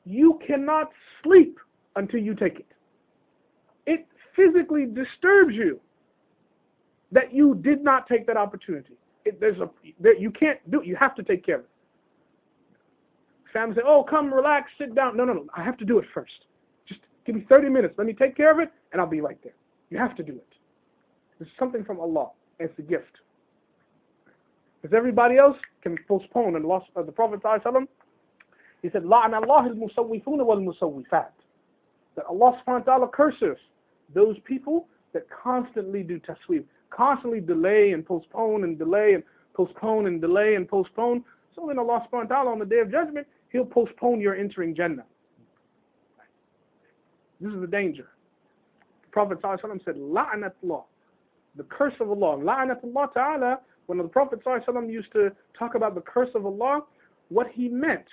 Speaker 1: you cannot sleep until you take it. It physically disturbs you that you did not take that opportunity. You can't do it. You have to take care of it. Family say, oh, come, relax, sit down. No. I have to do it first. Just give me 30 minutes. Let me take care of it, and I'll be right there. You have to do it. It's something from Allah. It's a gift. Because everybody else can postpone. And the Prophet ﷺ, he said, لَعْنَ اللَّهِ الْمُسَوِّفُونَ وَالْمُسَوِّفَاتِ. That Allah subhanahu wa ta'ala curses those people that constantly do tasweef, constantly delay and postpone and delay and postpone and delay and postpone. So then Allah subhanahu wa ta'ala on the day of judgment, He'll postpone your entering Jannah. This is the danger. The Prophet ﷺ said, La'anatullah, the curse of Allah. La'anatullah ta'ala, when the Prophet ﷺ used to talk about the curse of Allah, what he meant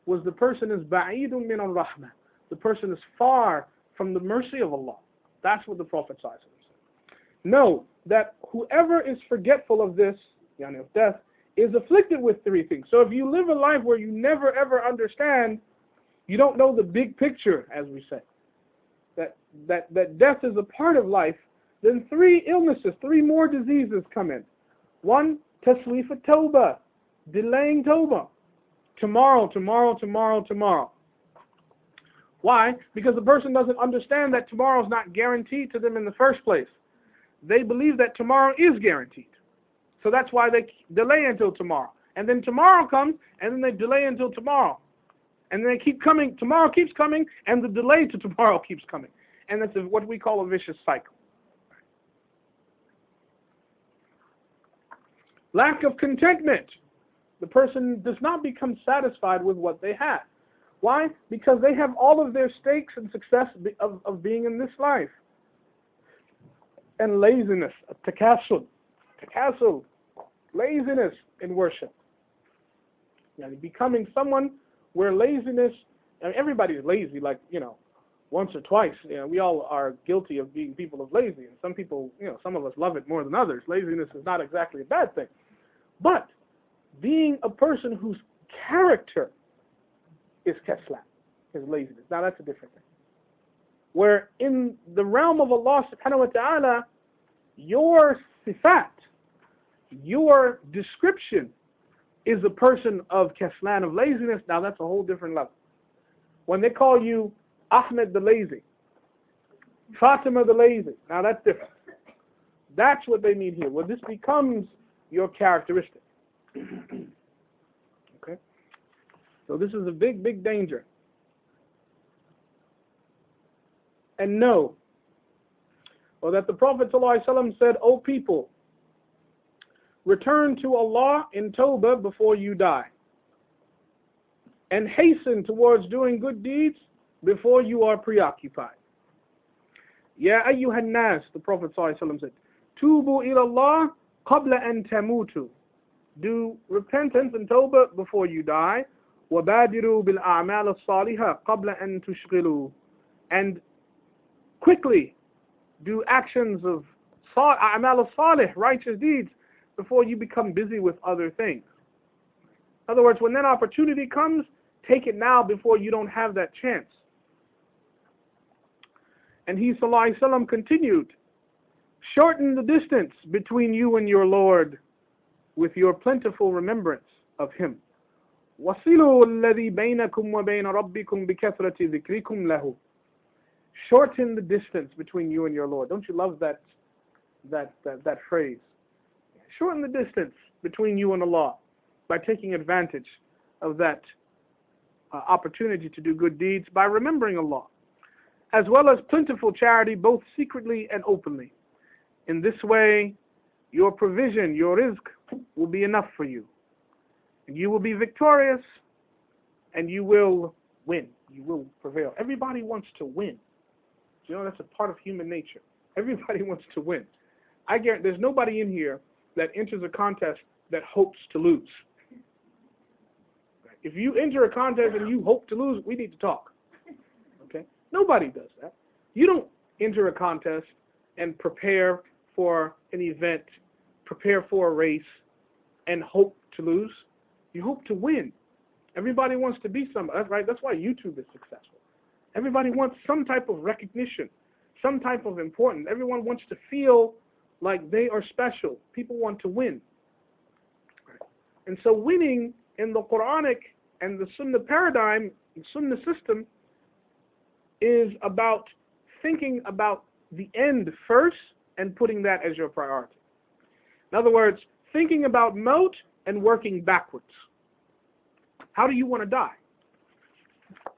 Speaker 1: was the person is ba'idun min al-rahmah. The person is far from the mercy of Allah. That's what the Prophet ﷺ said. Know that whoever is forgetful of this, of death, is afflicted with 3 things. So if you live a life where you never ever understand, you don't know the big picture, as we say, that death is a part of life, then 3 illnesses, 3 more diseases come in. 1, taswif at-tawbah, delaying tawbah. Tomorrow, tomorrow, tomorrow, tomorrow. Why? Because the person doesn't understand that tomorrow is not guaranteed to them in the first place. They believe that tomorrow is guaranteed. So that's why they delay until tomorrow. And then tomorrow comes, and then they delay until tomorrow. And then they keep coming, tomorrow keeps coming, and the delay to tomorrow keeps coming. And that's what we call a vicious cycle. Lack of contentment. The person does not become satisfied with what they have. Why? Because they have all of their stakes and success of being in this life. And laziness, takasul, laziness in worship. Becoming someone where laziness, everybody's lazy, like, once or twice. We all are guilty of being people of lazy. And some people, some of us love it more than others. Laziness is not exactly a bad thing. But being a person whose character is kaslan, is laziness. Now that's a different thing. Where in the realm of Allah subhanahu wa ta'ala, your sifat, your description is a person of kaslan, of laziness. Now that's a whole different level. When they call you Ahmed the lazy, Fatima the lazy, now that's different. That's what they mean here. Well, this becomes your characteristic. Okay? So this is a big, big danger. And know, or that the Prophet ﷺ said, O people, return to Allah in tawbah before you die. And hasten towards doing good deeds before you are preoccupied. Ya ayyuhan nas, the Prophet ﷺ said, Tubu ila Allah qabla an tamutu. Do repentance and tawbah before you die. وَبَادِرُوا بِالْأَعْمَالِ الصَّالِحَةِ قَبْلَ أَن تُشْغِلُوا. And quickly do actions of a'mal salih, righteous deeds, before you become busy with other things. In other words, when that opportunity comes, take it now before you don't have that chance. And he sallallahu alaihi wasallam continued, shorten the distance between you and your Lord with your plentiful remembrance of Him. وَصِلُوا الَّذِي بَيْنَكُمْ وَبَيْنَ رَبِّكُمْ بِكَثْرَةِ ذِكْرِكُمْ لَهُ. Shorten the distance between you and your Lord. Don't you love that phrase? Shorten the distance between you and Allah by taking advantage of that opportunity to do good deeds by remembering Allah, as well as plentiful charity both secretly and openly. In this way, your provision, your rizq, will be enough for you. And you will be victorious, and you will win. You will prevail. Everybody wants to win. That's a part of human nature. Everybody wants to win. I guarantee there's nobody in here that enters a contest that hopes to lose. If you enter a contest and you hope to lose, we need to talk. Okay? Nobody does that. You don't enter a contest and prepare for an event, prepare for a race, and hope to lose. You hope to win. Everybody wants to be somebody. That's right. That's why YouTube is successful. Everybody wants some type of recognition, some type of importance. Everyone wants to feel like they are special. People want to win. And so winning in the Quranic and the Sunnah paradigm, the Sunnah system, is about thinking about the end first and putting that as your priority. In other words, thinking about maut and working backwards. How do you want to die?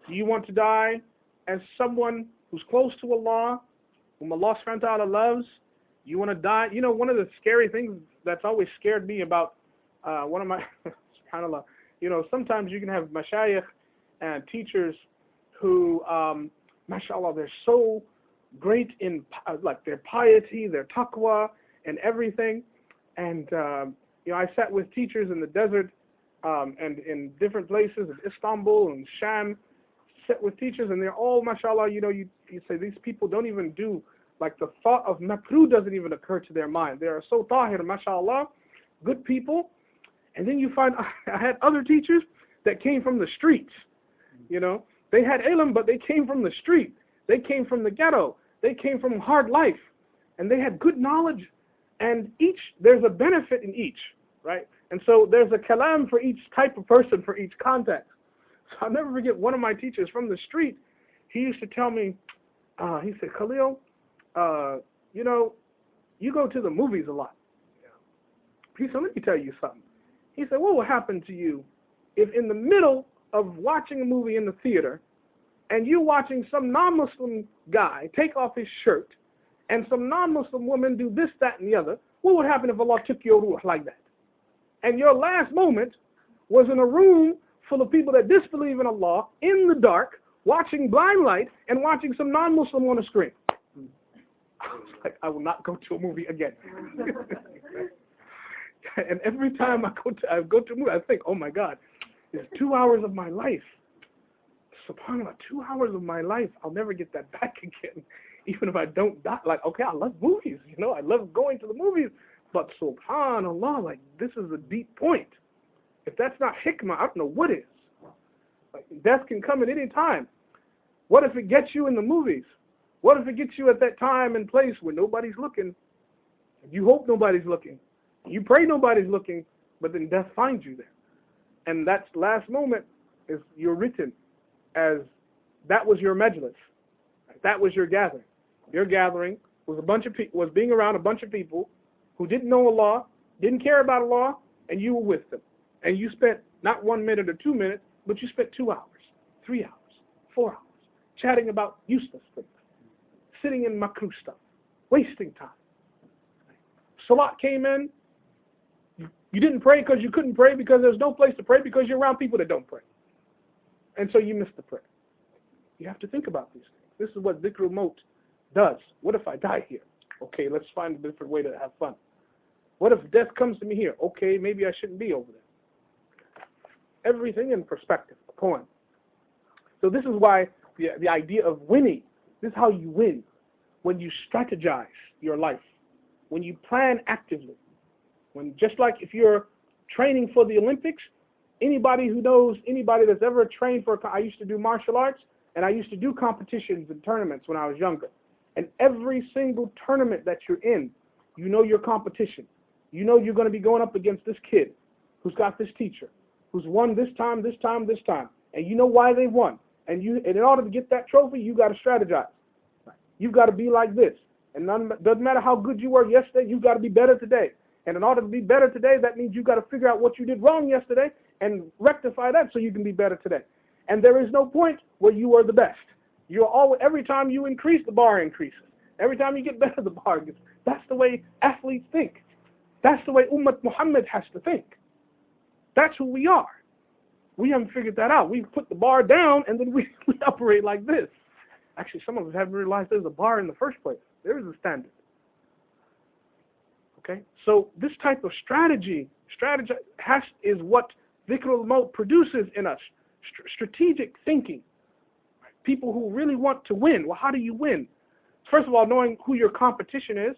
Speaker 1: Do you want to die as someone who's close to Allah, whom Allah subhanahu wa ta'ala loves? You want to die? One of the scary things that's always scared me about one of my, subhanAllah, sometimes you can have mashayikh and teachers who, mashallah, they're so great in like their piety, their taqwa, and everything. And, I sat with teachers in the desert and in different places, in Istanbul and Sham, sit with teachers, and they're all, mashallah, you say these people don't even do, like the thought of makruh doesn't even occur to their mind. They are so tahir, mashallah, good people. And then you find, I had other teachers that came from the streets. They had ilm, but they came from the street. They came from the ghetto. They came from hard life. and they had good knowledge, and there's a benefit in each, right? And so there's a kalam for each type of person, for each context. So I'll never forget one of my teachers from the street. He used to tell me, he said, Khalil, you know, you go to the movies a lot. He said, let me tell you something. He said, what will happen to you if in the middle of watching a movie in the theater and you watching some non-Muslim guy take off his shirt and some non-Muslim woman do this, that, and the other? What would happen if Allah took your ruh like that? And your last moment was in a room full of people that disbelieve in Allah, in the dark, watching blind light and watching some non-Muslim on a screen. I was like, I will not go to a movie again. And every time I go to a movie, I think, oh my God, it's 2 hours of my life. SubhanAllah, 2 hours of my life. I'll never get that back again, even if I don't die. Like, okay, I love movies, you know, I love going to the movies, but SubhanAllah, like, this is a deep point. If that's not hikmah, I don't know what is. Like, death can come at any time. What if it gets you in the movies? What if it gets you at that time and place where nobody's looking? You hope nobody's looking. You pray nobody's looking, but then death finds you there. And that last moment is you're written as that was your majlis. That was your gathering. Your gathering was was being around a bunch of people who didn't know Allah, didn't care about Allah, and you were with them. And you spent not 1 minute or 2 minutes, but you spent 2 hours, 3 hours, 4 hours, chatting about useless things, sitting in makruh stuff, wasting time. Salat came in. You didn't pray because you couldn't pray because there's no place to pray because you're around people that don't pray. And so you missed the prayer. You have to think about these things. This is what dhikrul maut does. What if I die here? Okay, let's find a different way to have fun. What if death comes to me here? Okay, maybe I shouldn't be over there. Everything in perspective, a poem. So this is why the idea of winning, this is how you win. When you strategize your life, when you plan actively, when just like if you're training for the Olympics, anybody who knows, anybody that's ever trained I used to do martial arts, and I used to do competitions and tournaments when I was younger. And every single tournament that you're in, you know your competition. You know you're going to be going up against this kid who's got this teacher, who's won this time, this time, this time. And you know why they won. And in order to get that trophy, you got to strategize. You've got to be like this. And doesn't matter how good you were yesterday, you've got to be better today. And in order to be better today, that means you've got to figure out what you did wrong yesterday and rectify that so you can be better today. And there is no point where you are the best. Every time you increase, the bar increases. Every time you get better, the bar gets. That's the way athletes think. That's the way Ummah Muhammad has to think. That's who we are. We haven't figured that out. We've put the bar down and then we operate like this. Actually, some of us haven't realized there's a bar in the first place. There is a standard. Okay? So this type of strategy is what dhikrul maut produces in us. Strategic thinking. People who really want to win. Well, how do you win? First of all, knowing who your competition is,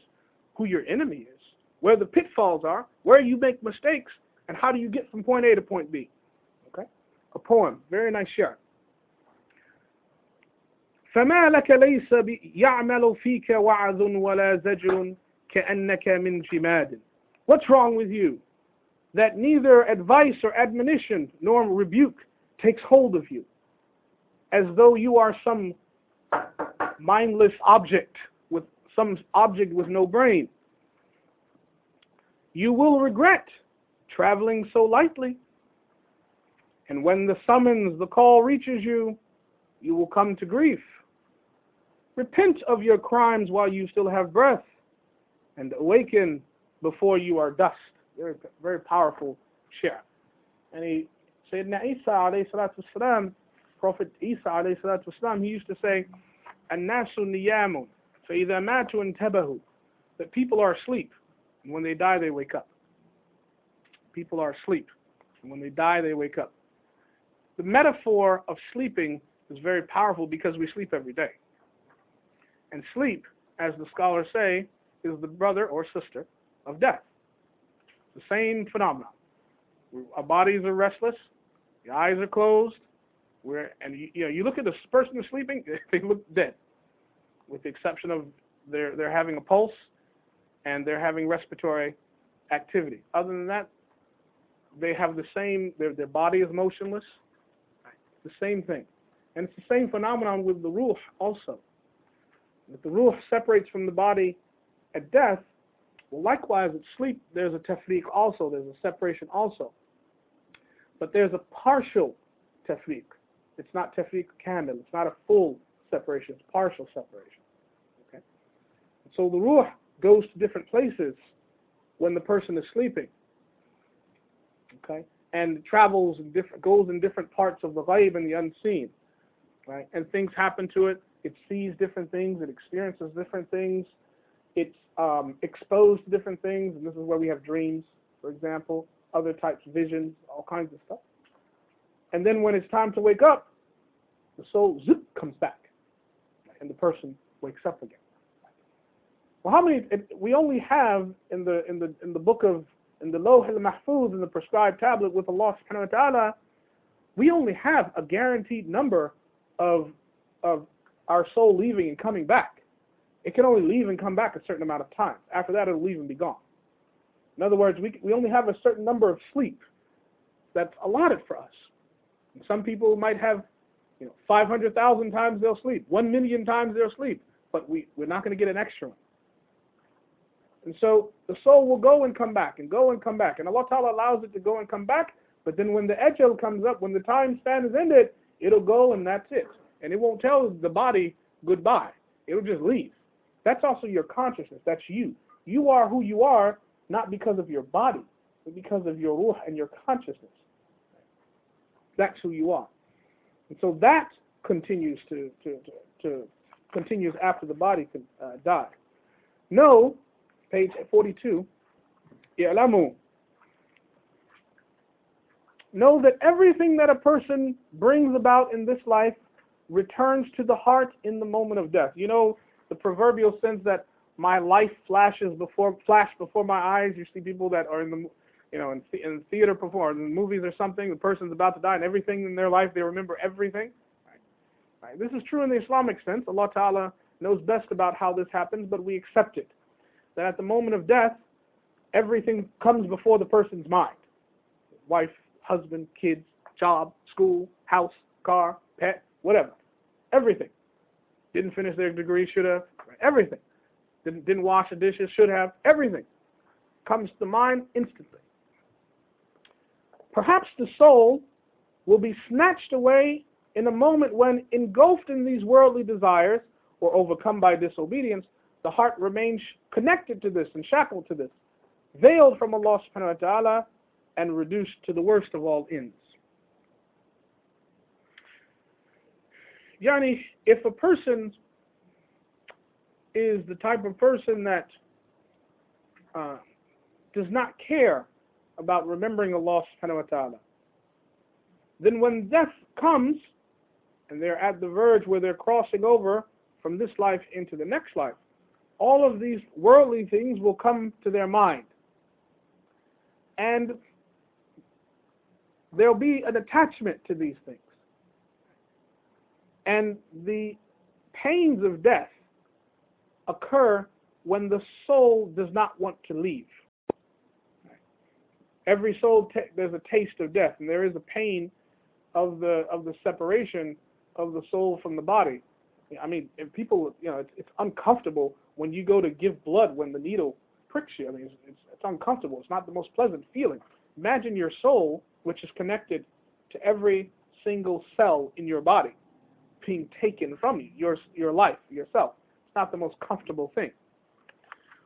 Speaker 1: who your enemy is, where the pitfalls are, where you make mistakes, and how do you get from point A to point B. Okay? A poem. Very nice share. فما لك ليس يعمل فيك وعظ ولا زجر كأنك من جماد. What's wrong with you? That neither advice or admonition nor rebuke takes hold of you, as though you are some mindless object with no brain. You will regret traveling so lightly, and when the summons, the call reaches you, you will come to grief. Repent of your crimes while you still have breath, and awaken before you are dust. Very, very powerful share. And Sayyidina Isa alayhi salatu wasalam, Prophet Isa alayhi salatu wasalam, he used to say, "An-nasu niyamun, fa-idha matu intabahu," that people are asleep, and when they die, they wake up. People are asleep, and when they die, they wake up. The metaphor of sleeping is very powerful because we sleep every day. And sleep, as the scholars say, is the brother or sister of death. The same phenomenon. Our bodies are restless, the eyes are closed, you look at the person who's sleeping, they look dead, with the exception of they're having a pulse and they're having respiratory activity. Other than that, they have the same, their body is motionless, the same thing. And it's the same phenomenon with the ruh also. If the ruh separates from the body at death, well, likewise at sleep there's a tafriq also, there's a separation also. But there's a partial tafriq. It's not tafriq kamil, it's not a full separation, it's partial separation. Okay? So the ruh goes to different places when the person is sleeping. Okay? And travels in goes in different parts of the ghaib and the unseen. Right? And things happen to it. It sees different things. It experiences different things. It's exposed to different things. And this is where we have dreams, for example, other types of visions, all kinds of stuff. And then when it's time to wake up, the soul zip comes back, and the person wakes up again. Well, how many? We only have in the book of in the Lawh al-Mahfuz, in the prescribed tablet with Allah subhanahu wa ta'ala, we only have a guaranteed number of our soul leaving and coming back. It can only leave and come back a certain amount of time. After that, it'll leave and be gone. In other words, we only have a certain number of sleep that's allotted for us. And some people might have 500,000 times they'll sleep, 1 million times they'll sleep, but we're not going to get an extra one. And so the soul will go and come back and go and come back. And Allah Ta'ala allows it to go and come back, but then when the ajal comes up, when the time span is ended, it'll go and that's it. And it won't tell the body goodbye. It'll just leave. That's also your consciousness. That's you. You are who you are, not because of your body, but because of your ruh and your consciousness. That's who you are. And so that continues continues after the body dies. No. Page 42, i'lamu. Know that everything that a person brings about in this life returns to the heart in the moment of death. You know the proverbial sense that my life flash before my eyes. You see people that are in the in theater perform, in movies or something. The person's about to die, and everything in their life they remember everything. Right. This is true in the Islamic sense. Allah Ta'ala knows best about how this happens, but we accept it. That at the moment of death, everything comes before the person's mind. Wife, husband, kids, job, school, house, car, pet, whatever. Everything. Didn't finish their degree, should have. Everything. Didn't wash the dishes, should have. Everything comes to mind instantly. Perhaps the soul will be snatched away in a moment when, engulfed in these worldly desires or overcome by disobedience, the heart remains connected to this and shackled to this, veiled from Allah subhanahu wa ta'ala and reduced to the worst of all ends. Yani, if a person is the type of person that does not care about remembering Allah subhanahu wa ta'ala, then when death comes and they're at the verge where they're crossing over from this life into the next life, all of these worldly things will come to their mind. And there'll be an attachment to these things. And the pains of death occur when the soul does not want to leave. Every soul, there's a taste of death, and there is a pain of the separation of the soul from the body. I mean, if people, it's uncomfortable when you go to give blood when the needle pricks you. I mean, it's uncomfortable. It's not the most pleasant feeling. Imagine your soul, which is connected to every single cell in your body, being taken from you, your life, yourself. It's not the most comfortable thing.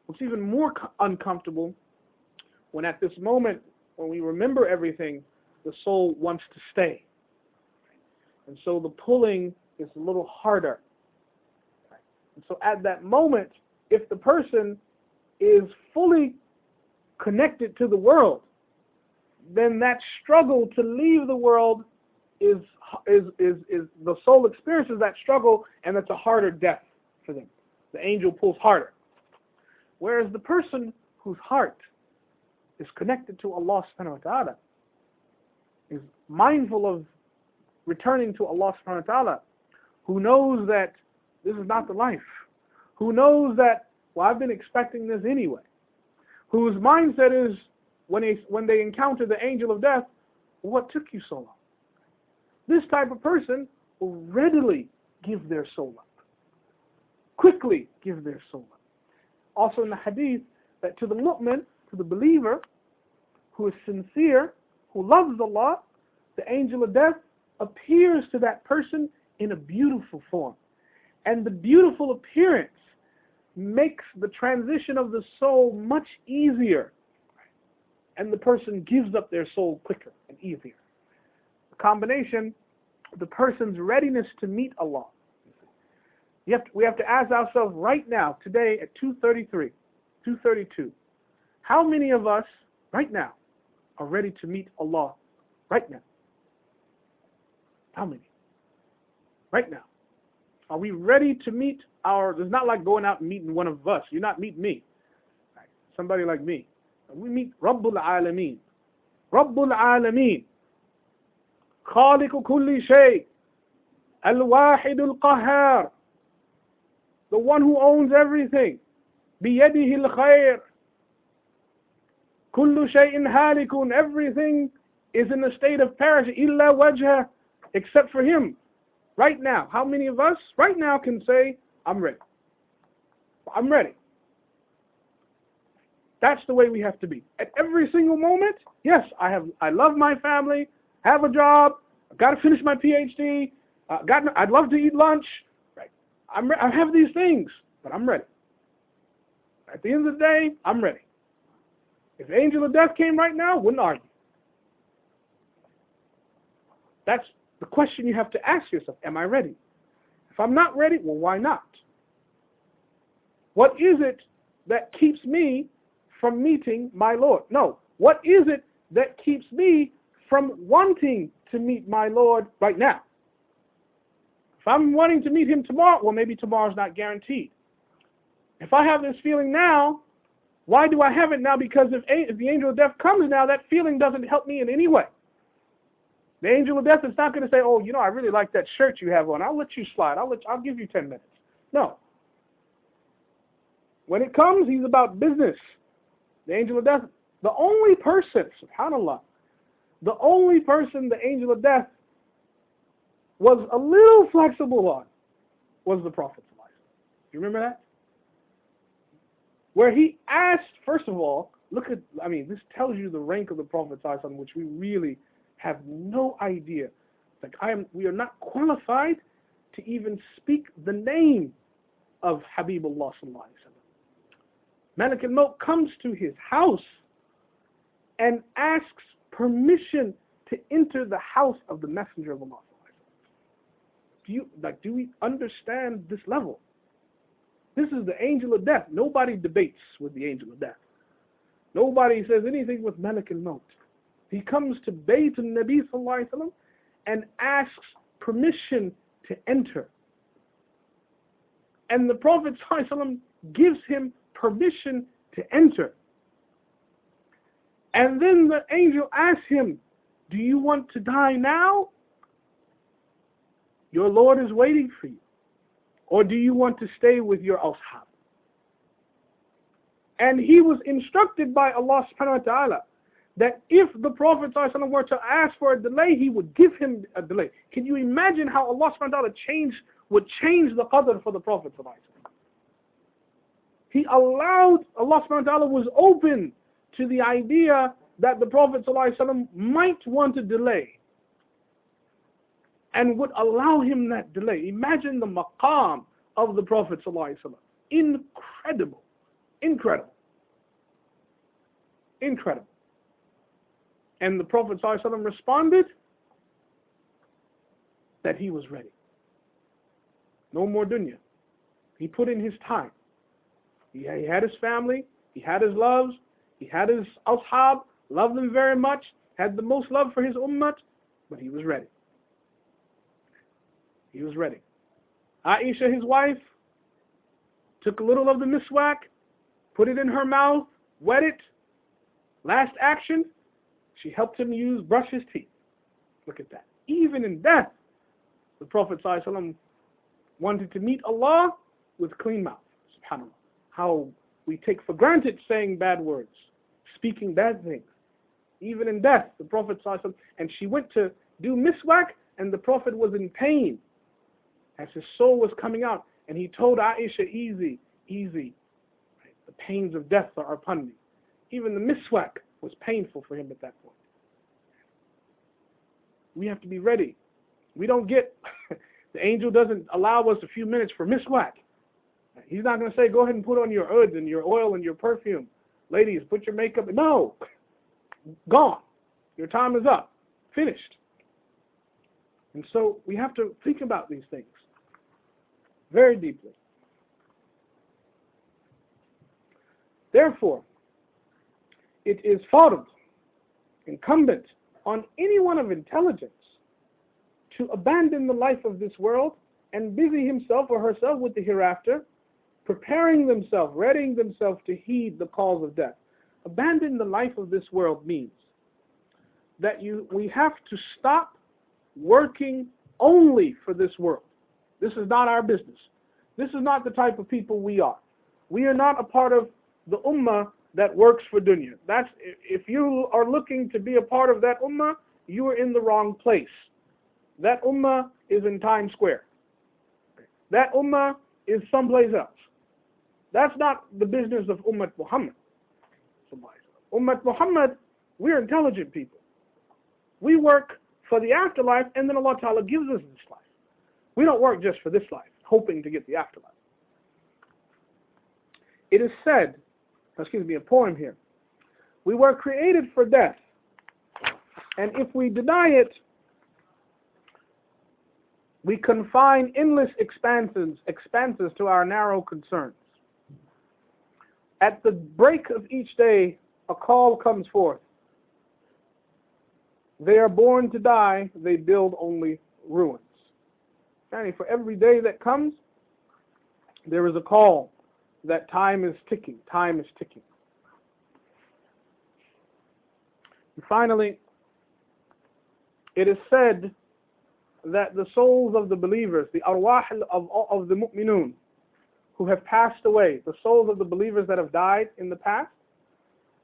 Speaker 1: It's even more uncomfortable when at this moment, when we remember everything, the soul wants to stay. And so the pulling is a little harder. And so at that moment, if the person is fully connected to the world, then that struggle to leave the world is the soul experiences that struggle, and it's a harder death for them. The angel pulls harder. Whereas the person whose heart is connected to Allah subhanahu wa ta'ala, is mindful of returning to Allah subhanahu wa ta'ala, who knows that this is not the life, who knows that, well, I've been expecting this anyway, whose mindset is when they encounter the angel of death, what took you so long? This type of person will readily give their soul up, quickly give their soul up. Also in the hadith, that to the mu'min, to the believer, who is sincere, who loves Allah, the angel of death appears to that person in a beautiful form. And the beautiful appearance makes the transition of the soul much easier. And the person gives up their soul quicker and easier. The combination of the person's readiness to meet Allah. We have to ask ourselves right now, today at 2:33, 2:32, how many of us right now are ready to meet Allah right now? How many? Right now. Are we ready to meet it's not like going out and meeting one of us. You're not meeting me. Right. Somebody like me. We meet Rabbul Alameen. Rabbul Alameen. Khaliqu kulli shay. Al-Wahid al-Qahhar. The one who owns everything. Biyadihi al-Khair. Kullu shay'in halikun. Everything is in a state of perishing. Illa wajha. Except for him. Right now, how many of us right now can say, I'm ready? I'm ready. That's the way we have to be. At every single moment, yes, I love my family, have a job, I've got to finish my PhD, I'd love to eat lunch. Right? I have these things, but I'm ready. At the end of the day, I'm ready. If the angel of death came right now, wouldn't argue. That's the question you have to ask yourself, am I ready? If I'm not ready, well, why not? What is it that keeps me from meeting my Lord? No, what is it that keeps me from wanting to meet my Lord right now? If I'm wanting to meet him tomorrow, well, maybe tomorrow's not guaranteed. If I have this feeling now, why do I have it now? Because if the angel of death comes now, that feeling doesn't help me in any way. The angel of death is not going to say, oh, I really like that shirt you have on. I'll let you slide. I'll give you 10 minutes. No. When it comes, he's about business. The angel of death, the only person, subhanAllah, the only person the angel of death was a little flexible on was the Prophet. You remember that? Where he asked, first of all, this tells you the rank of the Prophet, which we really have no idea. Like we are not qualified to even speak the name of Habibullah sallallahu alaihi wasallam. Malik al-Maut comes to his house and asks permission to enter the house of the Messenger of Allah. Do we understand this level? This is the angel of death. Nobody debates with the angel of death. Nobody says anything with Malik al-Maut. He comes to Bayt al-Nabi sallallahu alaihi wasallam and asks permission to enter. And the Prophet sallallahu alaihi wasallam gives him permission to enter. And then the angel asks him, do you want to die now? Your Lord is waiting for you. Or do you want to stay with your ashab? And he was instructed by Allah subhanahu wa ta'ala that if the Prophet ﷺ were to ask for a delay, he would give him a delay. Can you imagine how Allah subhanahu wa ta'ala would change the qadr for the Prophet ﷺ? He allowed, Allah subhanahu wa ta'ala was open to the idea that the Prophet ﷺ might want a delay and would allow him that delay. Imagine the maqam of the Prophet ﷺ. Incredible. Incredible. Incredible. And the Prophet ﷺ responded that he was ready. No more dunya. He put in his time. He had his family, he had his loves, he had his ashab, loved them very much, had the most love for his ummah, but he was ready. He was ready. Aisha, his wife, took a little of the miswak, put it in her mouth, wet it. Last action, she helped him brush his teeth. Look at that. Even in death, the Prophet ﷺ wanted to meet Allah with clean mouth. subhanAllah, how we take for granted saying bad words, speaking bad things. Even in death, the Prophet ﷺ, and she went to do miswak, and the Prophet was in pain as his soul was coming out. And he told Aisha, easy, easy. Right? The pains of death are upon me. Even the miswak was painful for him at that point. We have to be ready. We don't get, the angel doesn't allow us a few minutes for miswak. He's not going to say, go ahead and put on your oud and your oil and your perfume. Ladies, put your makeup. No. Gone. Your time is up. Finished. And so we have to think about these things very deeply. Therefore, it is fard, incumbent on anyone of intelligence to abandon the life of this world and busy himself or herself with the hereafter, preparing themselves, readying themselves to heed the calls of death. Abandon the life of this world means that we have to stop working only for this world. This is not our business. This is not the type of people we are. We are not a part of the ummah that works for dunya. If you are looking to be a part of that ummah, you are in the wrong place. That ummah is in Times Square. That ummah is someplace else. That's not the business of Ummat Muhammad. Ummat Muhammad, we're intelligent people. We work for the afterlife, and then Allah Ta'ala gives us this life. We don't work just for this life, hoping to get the afterlife. It is said, a poem here, we were created for death, and if we deny it, we confine endless expanses to our narrow concerns. At the break of each day, a call comes forth. They are born to die, they build only ruins. And for every day that comes, there is a call that time is ticking, time is ticking. And finally, it is said that the souls of the believers, the arwah of the mu'minun, who have passed away, the souls of the believers that have died in the past,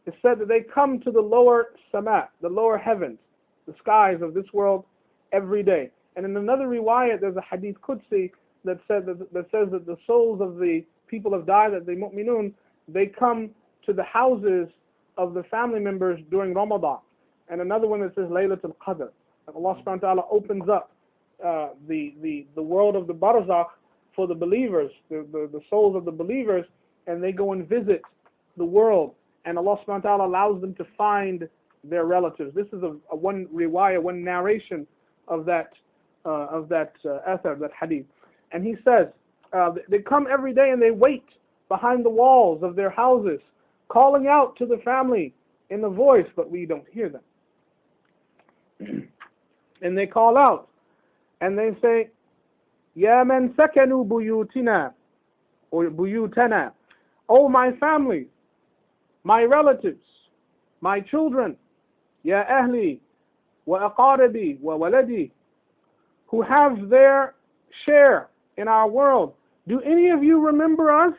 Speaker 1: it's said that they come to the lower sama, the lower heavens, the skies of this world every day. And in another riwayat, there's a hadith Qudsi that says that the souls of the people have died, that the mu'minun, they come to the houses of the family members during Ramadan. And another one that says Laylatul Qadr. And Allah subhanahu wa ta'ala opens up the world of the barzakh for the believers, the souls of the believers, and they go and visit the world. And Allah subhanahu wa ta'ala allows them to find their relatives. This is a one riwayah, one narration of that athar, that hadith. And he says, they come every day and they wait behind the walls of their houses, calling out to the family in a voice, but we don't hear them. And they call out, and they say, Ya man sakanu buyutina, or buyutana, oh my family, my relatives, my children, Ya ahli, wa aqaribi, wa waladi, who have their share in our world. Do any of you remember us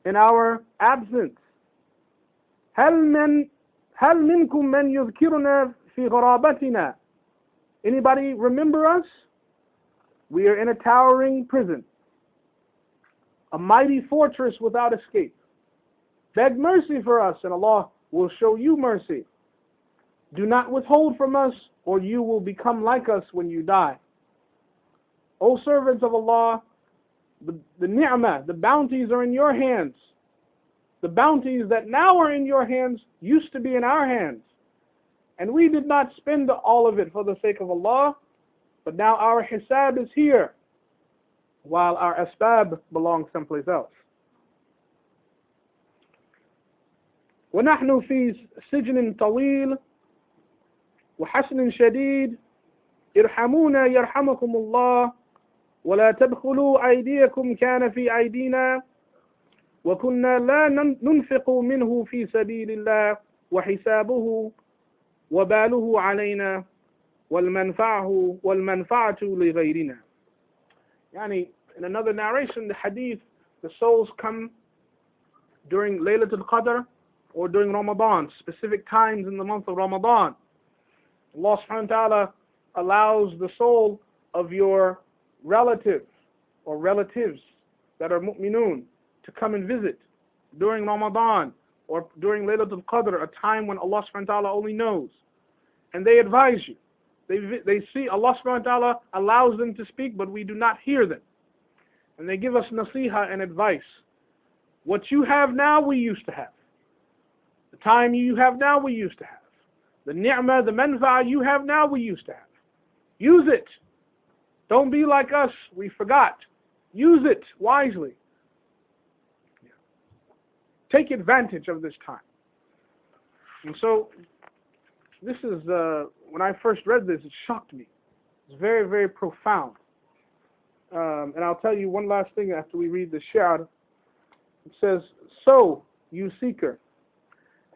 Speaker 1: in our absence? هل منكم من يذكرنا في غرابتنا? Anybody remember us? We are in a towering prison, a mighty fortress without escape. Beg mercy for us, and Allah will show you mercy. Do not withhold from us, or you will become like us when you die. O servants of Allah, the ni'mah, the bounties are in your hands. The bounties that now are in your hands used to be in our hands. And we did not spend all of it for the sake of Allah, but now our hisab is here, while our asbab belong someplace else. ونحن في سجن طويل وحسن شديد ارحمونا يرحمكم الله ولا تبخلوا أيديكم كان في أيدينا وكنا لا ننفق منه في سبيل الله وحسابه وباله علينا والمنفعة لغيرنا. يعني in another narration, the hadith the souls come during Laylatul Qadr or during Ramadan, specific times in the month of Ramadan. Allah subhanahu wa ta'ala allows the soul of your relative or relatives that are mu'minun to come and visit during Ramadan or during Laylatul Qadr, a time when Allah subhanahu wa ta'ala only knows. And they advise you. They see Allah subhanahu wa ta'ala allows them to speak, but we do not hear them. And they give us nasiha and advice. What you have now, we used to have. The time you have now, we used to have. The ni'mah, the manfa'ah you have now, we used to have. Use it. Don't be like us. We forgot. Use it wisely. Take advantage of this time. And so, this is, when I first read this, it shocked me. It's very, very profound. And I'll tell you one last thing after we read the shi'r. It says, so, you seeker,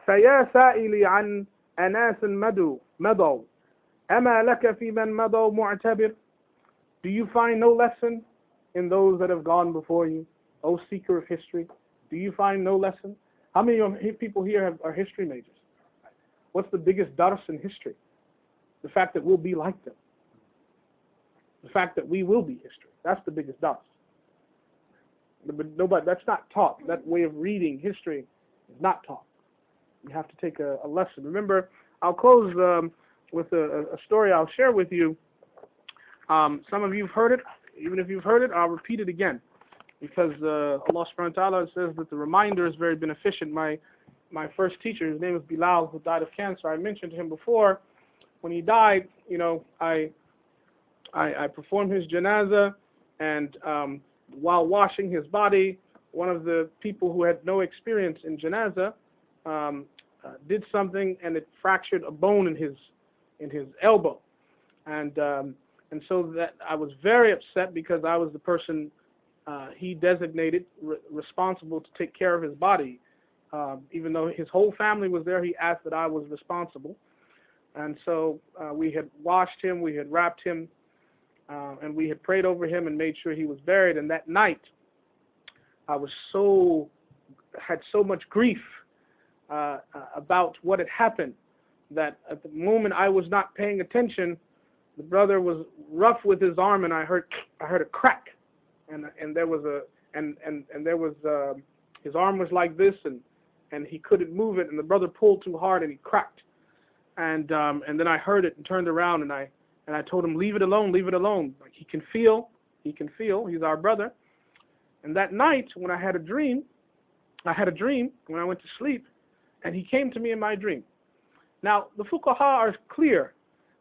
Speaker 1: فَيَا سَائِلِي عَنْ أَنَاسٍ مَضَوْا أَمَا لَكَ فِي مَنْ مَضَوْا مُعْتَبِرٍ. Do you find no lesson in those that have gone before you, O seeker of history? Do you find no lesson? How many people here are history majors? What's the biggest dars in history? The fact that we'll be like them. The fact that we will be history. That's the biggest dars. But nobody, that's not taught. That way of reading history is not taught. You have to take a lesson. Remember, I'll close with a story I'll share with you. Some of you have heard it. Even if you've heard it, I'll repeat it again. Because Allah subhanahu wa ta'ala says that the reminder is very beneficent. My first teacher, his name is Bilal, who died of cancer. I mentioned to him before, when he died, you know, I performed his janazah, and while washing his body, one of the people who had no experience in janazah did something, and it fractured a bone in his elbow, and so that I was very upset because I was the person he designated responsible to take care of his body. Even though his whole family was there, he asked that I was responsible. And so we had washed him, we had wrapped him, and we had prayed over him and made sure he was buried. And that night, I was had so much grief about what had happened that at the moment I was not paying attention. The brother was rough with his arm, and I heard a crack, and there was his arm was like this, and he couldn't move it, and the brother pulled too hard and he cracked, and then I heard it and turned around, and I told him, leave it alone, like he can feel, he's our brother. And that night when I had a dream when I went to sleep, and he came to me in my dream. Now the fuqaha are clear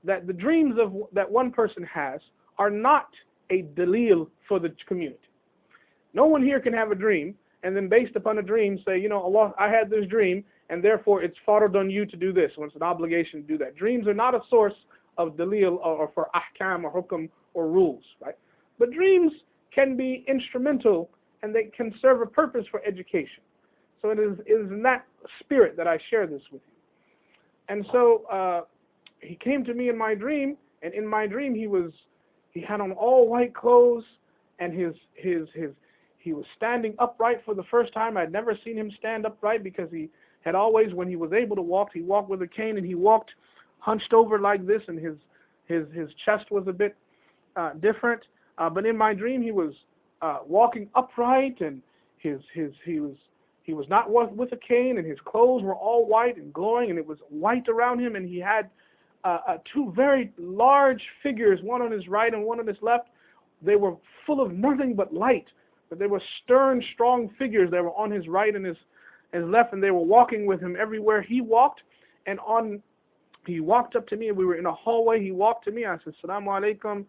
Speaker 1: that the dreams that one person has are not a dalil for the community. No one here can have a dream and then based upon a dream say, you know, Allah, I had this dream, and therefore it's fard on you to do this, when it's an obligation to do that. Dreams are not a source of dalil or for ahkam or hukm or rules, right? But dreams can be instrumental, and they can serve a purpose for education. So it is in that spirit that I share this with you. And so he came to me in my dream, and in my dream he had on all white clothes, and he was standing upright for the first time. I'd never seen him stand upright, because he had always, when he was able to walk, he walked with a cane, and he walked hunched over like this, and his chest was a bit different. But in my dream, he was walking upright, and he was not with a cane, and his clothes were all white and glowing, and it was white around him, and he had two very large figures, one on his right and one on his left. They were full of nothing but light, but they were stern, strong figures. They were on his right and his left, and they were walking with him everywhere he walked. And he walked up to me, and we were in a hallway. He walked to me. I said, "Assalamu alaikum."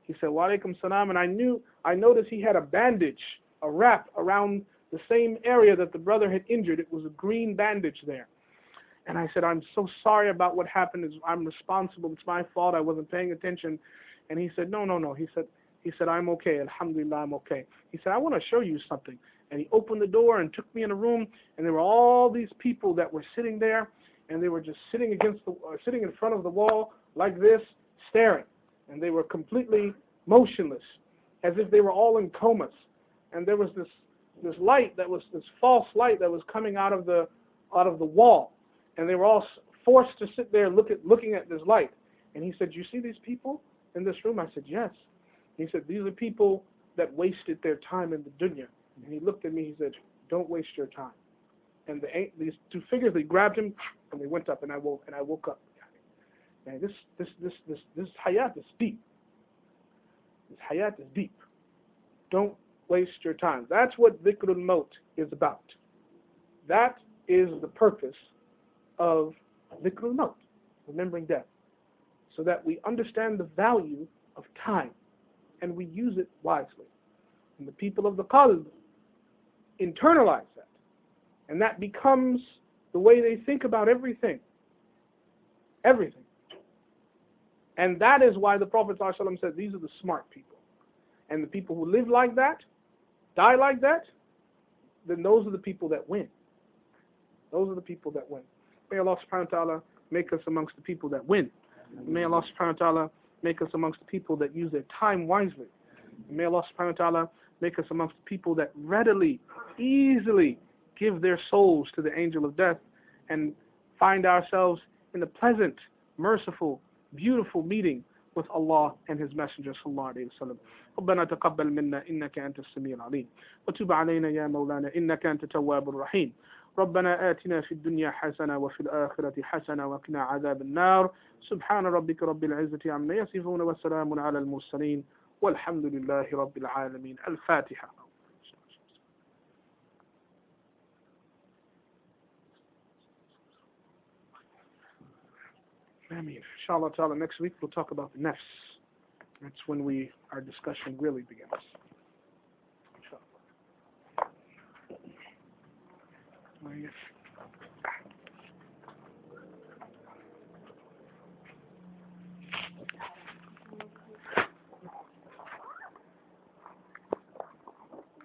Speaker 1: He said, "Wa alaikum salam." And I noticed he had a bandage, a wrap around the same area that the brother had injured. It was a green bandage there. And I said, "I'm so sorry about what happened. I'm responsible. It's my fault. I wasn't paying attention." And he said, No. He said, "I'm okay. Alhamdulillah, I'm okay." He said, "I want to show you something." And he opened the door and took me in a room, and there were all these people that were sitting there, and they were just sitting in front of the wall like this, staring. And they were completely motionless, as if they were all in comas. And there was this light that was this false light that was coming out of the wall, and they were all forced to sit there looking at this light. And he said, "You see these people in this room?" I said, "Yes." He said, "These are people that wasted their time in the dunya." And he looked at me. He said, "Don't waste your time." And these two figures, they grabbed him and they went up, and I woke up. And this hayat is deep. This hayat is deep. Don't waste your time. That's what dhikrul maut is about. That is the purpose of dhikrul maut, remembering death, so that we understand the value of time and we use it wisely. And the people of the qalb internalize that, and that becomes the way they think about everything. Everything. And that is why the Prophet ﷺ said these are the smart people. And the people who live like that, die like that, then those are the people that win. Those are the people that win. May Allah subhanahu wa ta'ala make us amongst the people that win. May Allah subhanahu wa ta'ala make us amongst the people that use their time wisely. May Allah subhanahu wa ta'ala make us amongst the people that readily, easily give their souls to the angel of death and find ourselves in a pleasant, merciful, beautiful meeting with Allah and His Messenger sallallahu alayhi wa sallam. ربنا تقبل منا إنك أنت السميع العليم وتب علينا يا مولانا إنك أنت التواب الرحيم. ربنا آتنا في الدنيا حسنة وفي الآخرة حسنة وقنا عذاب النار. سبحان ربك رب العزة عما يصفون وسلام على المرسلين والحمد لله رب العالمين. الفاتحة. Inshallah ta'ala, next week we'll talk about the nafs. That's when our discussion really begins. Inshallah.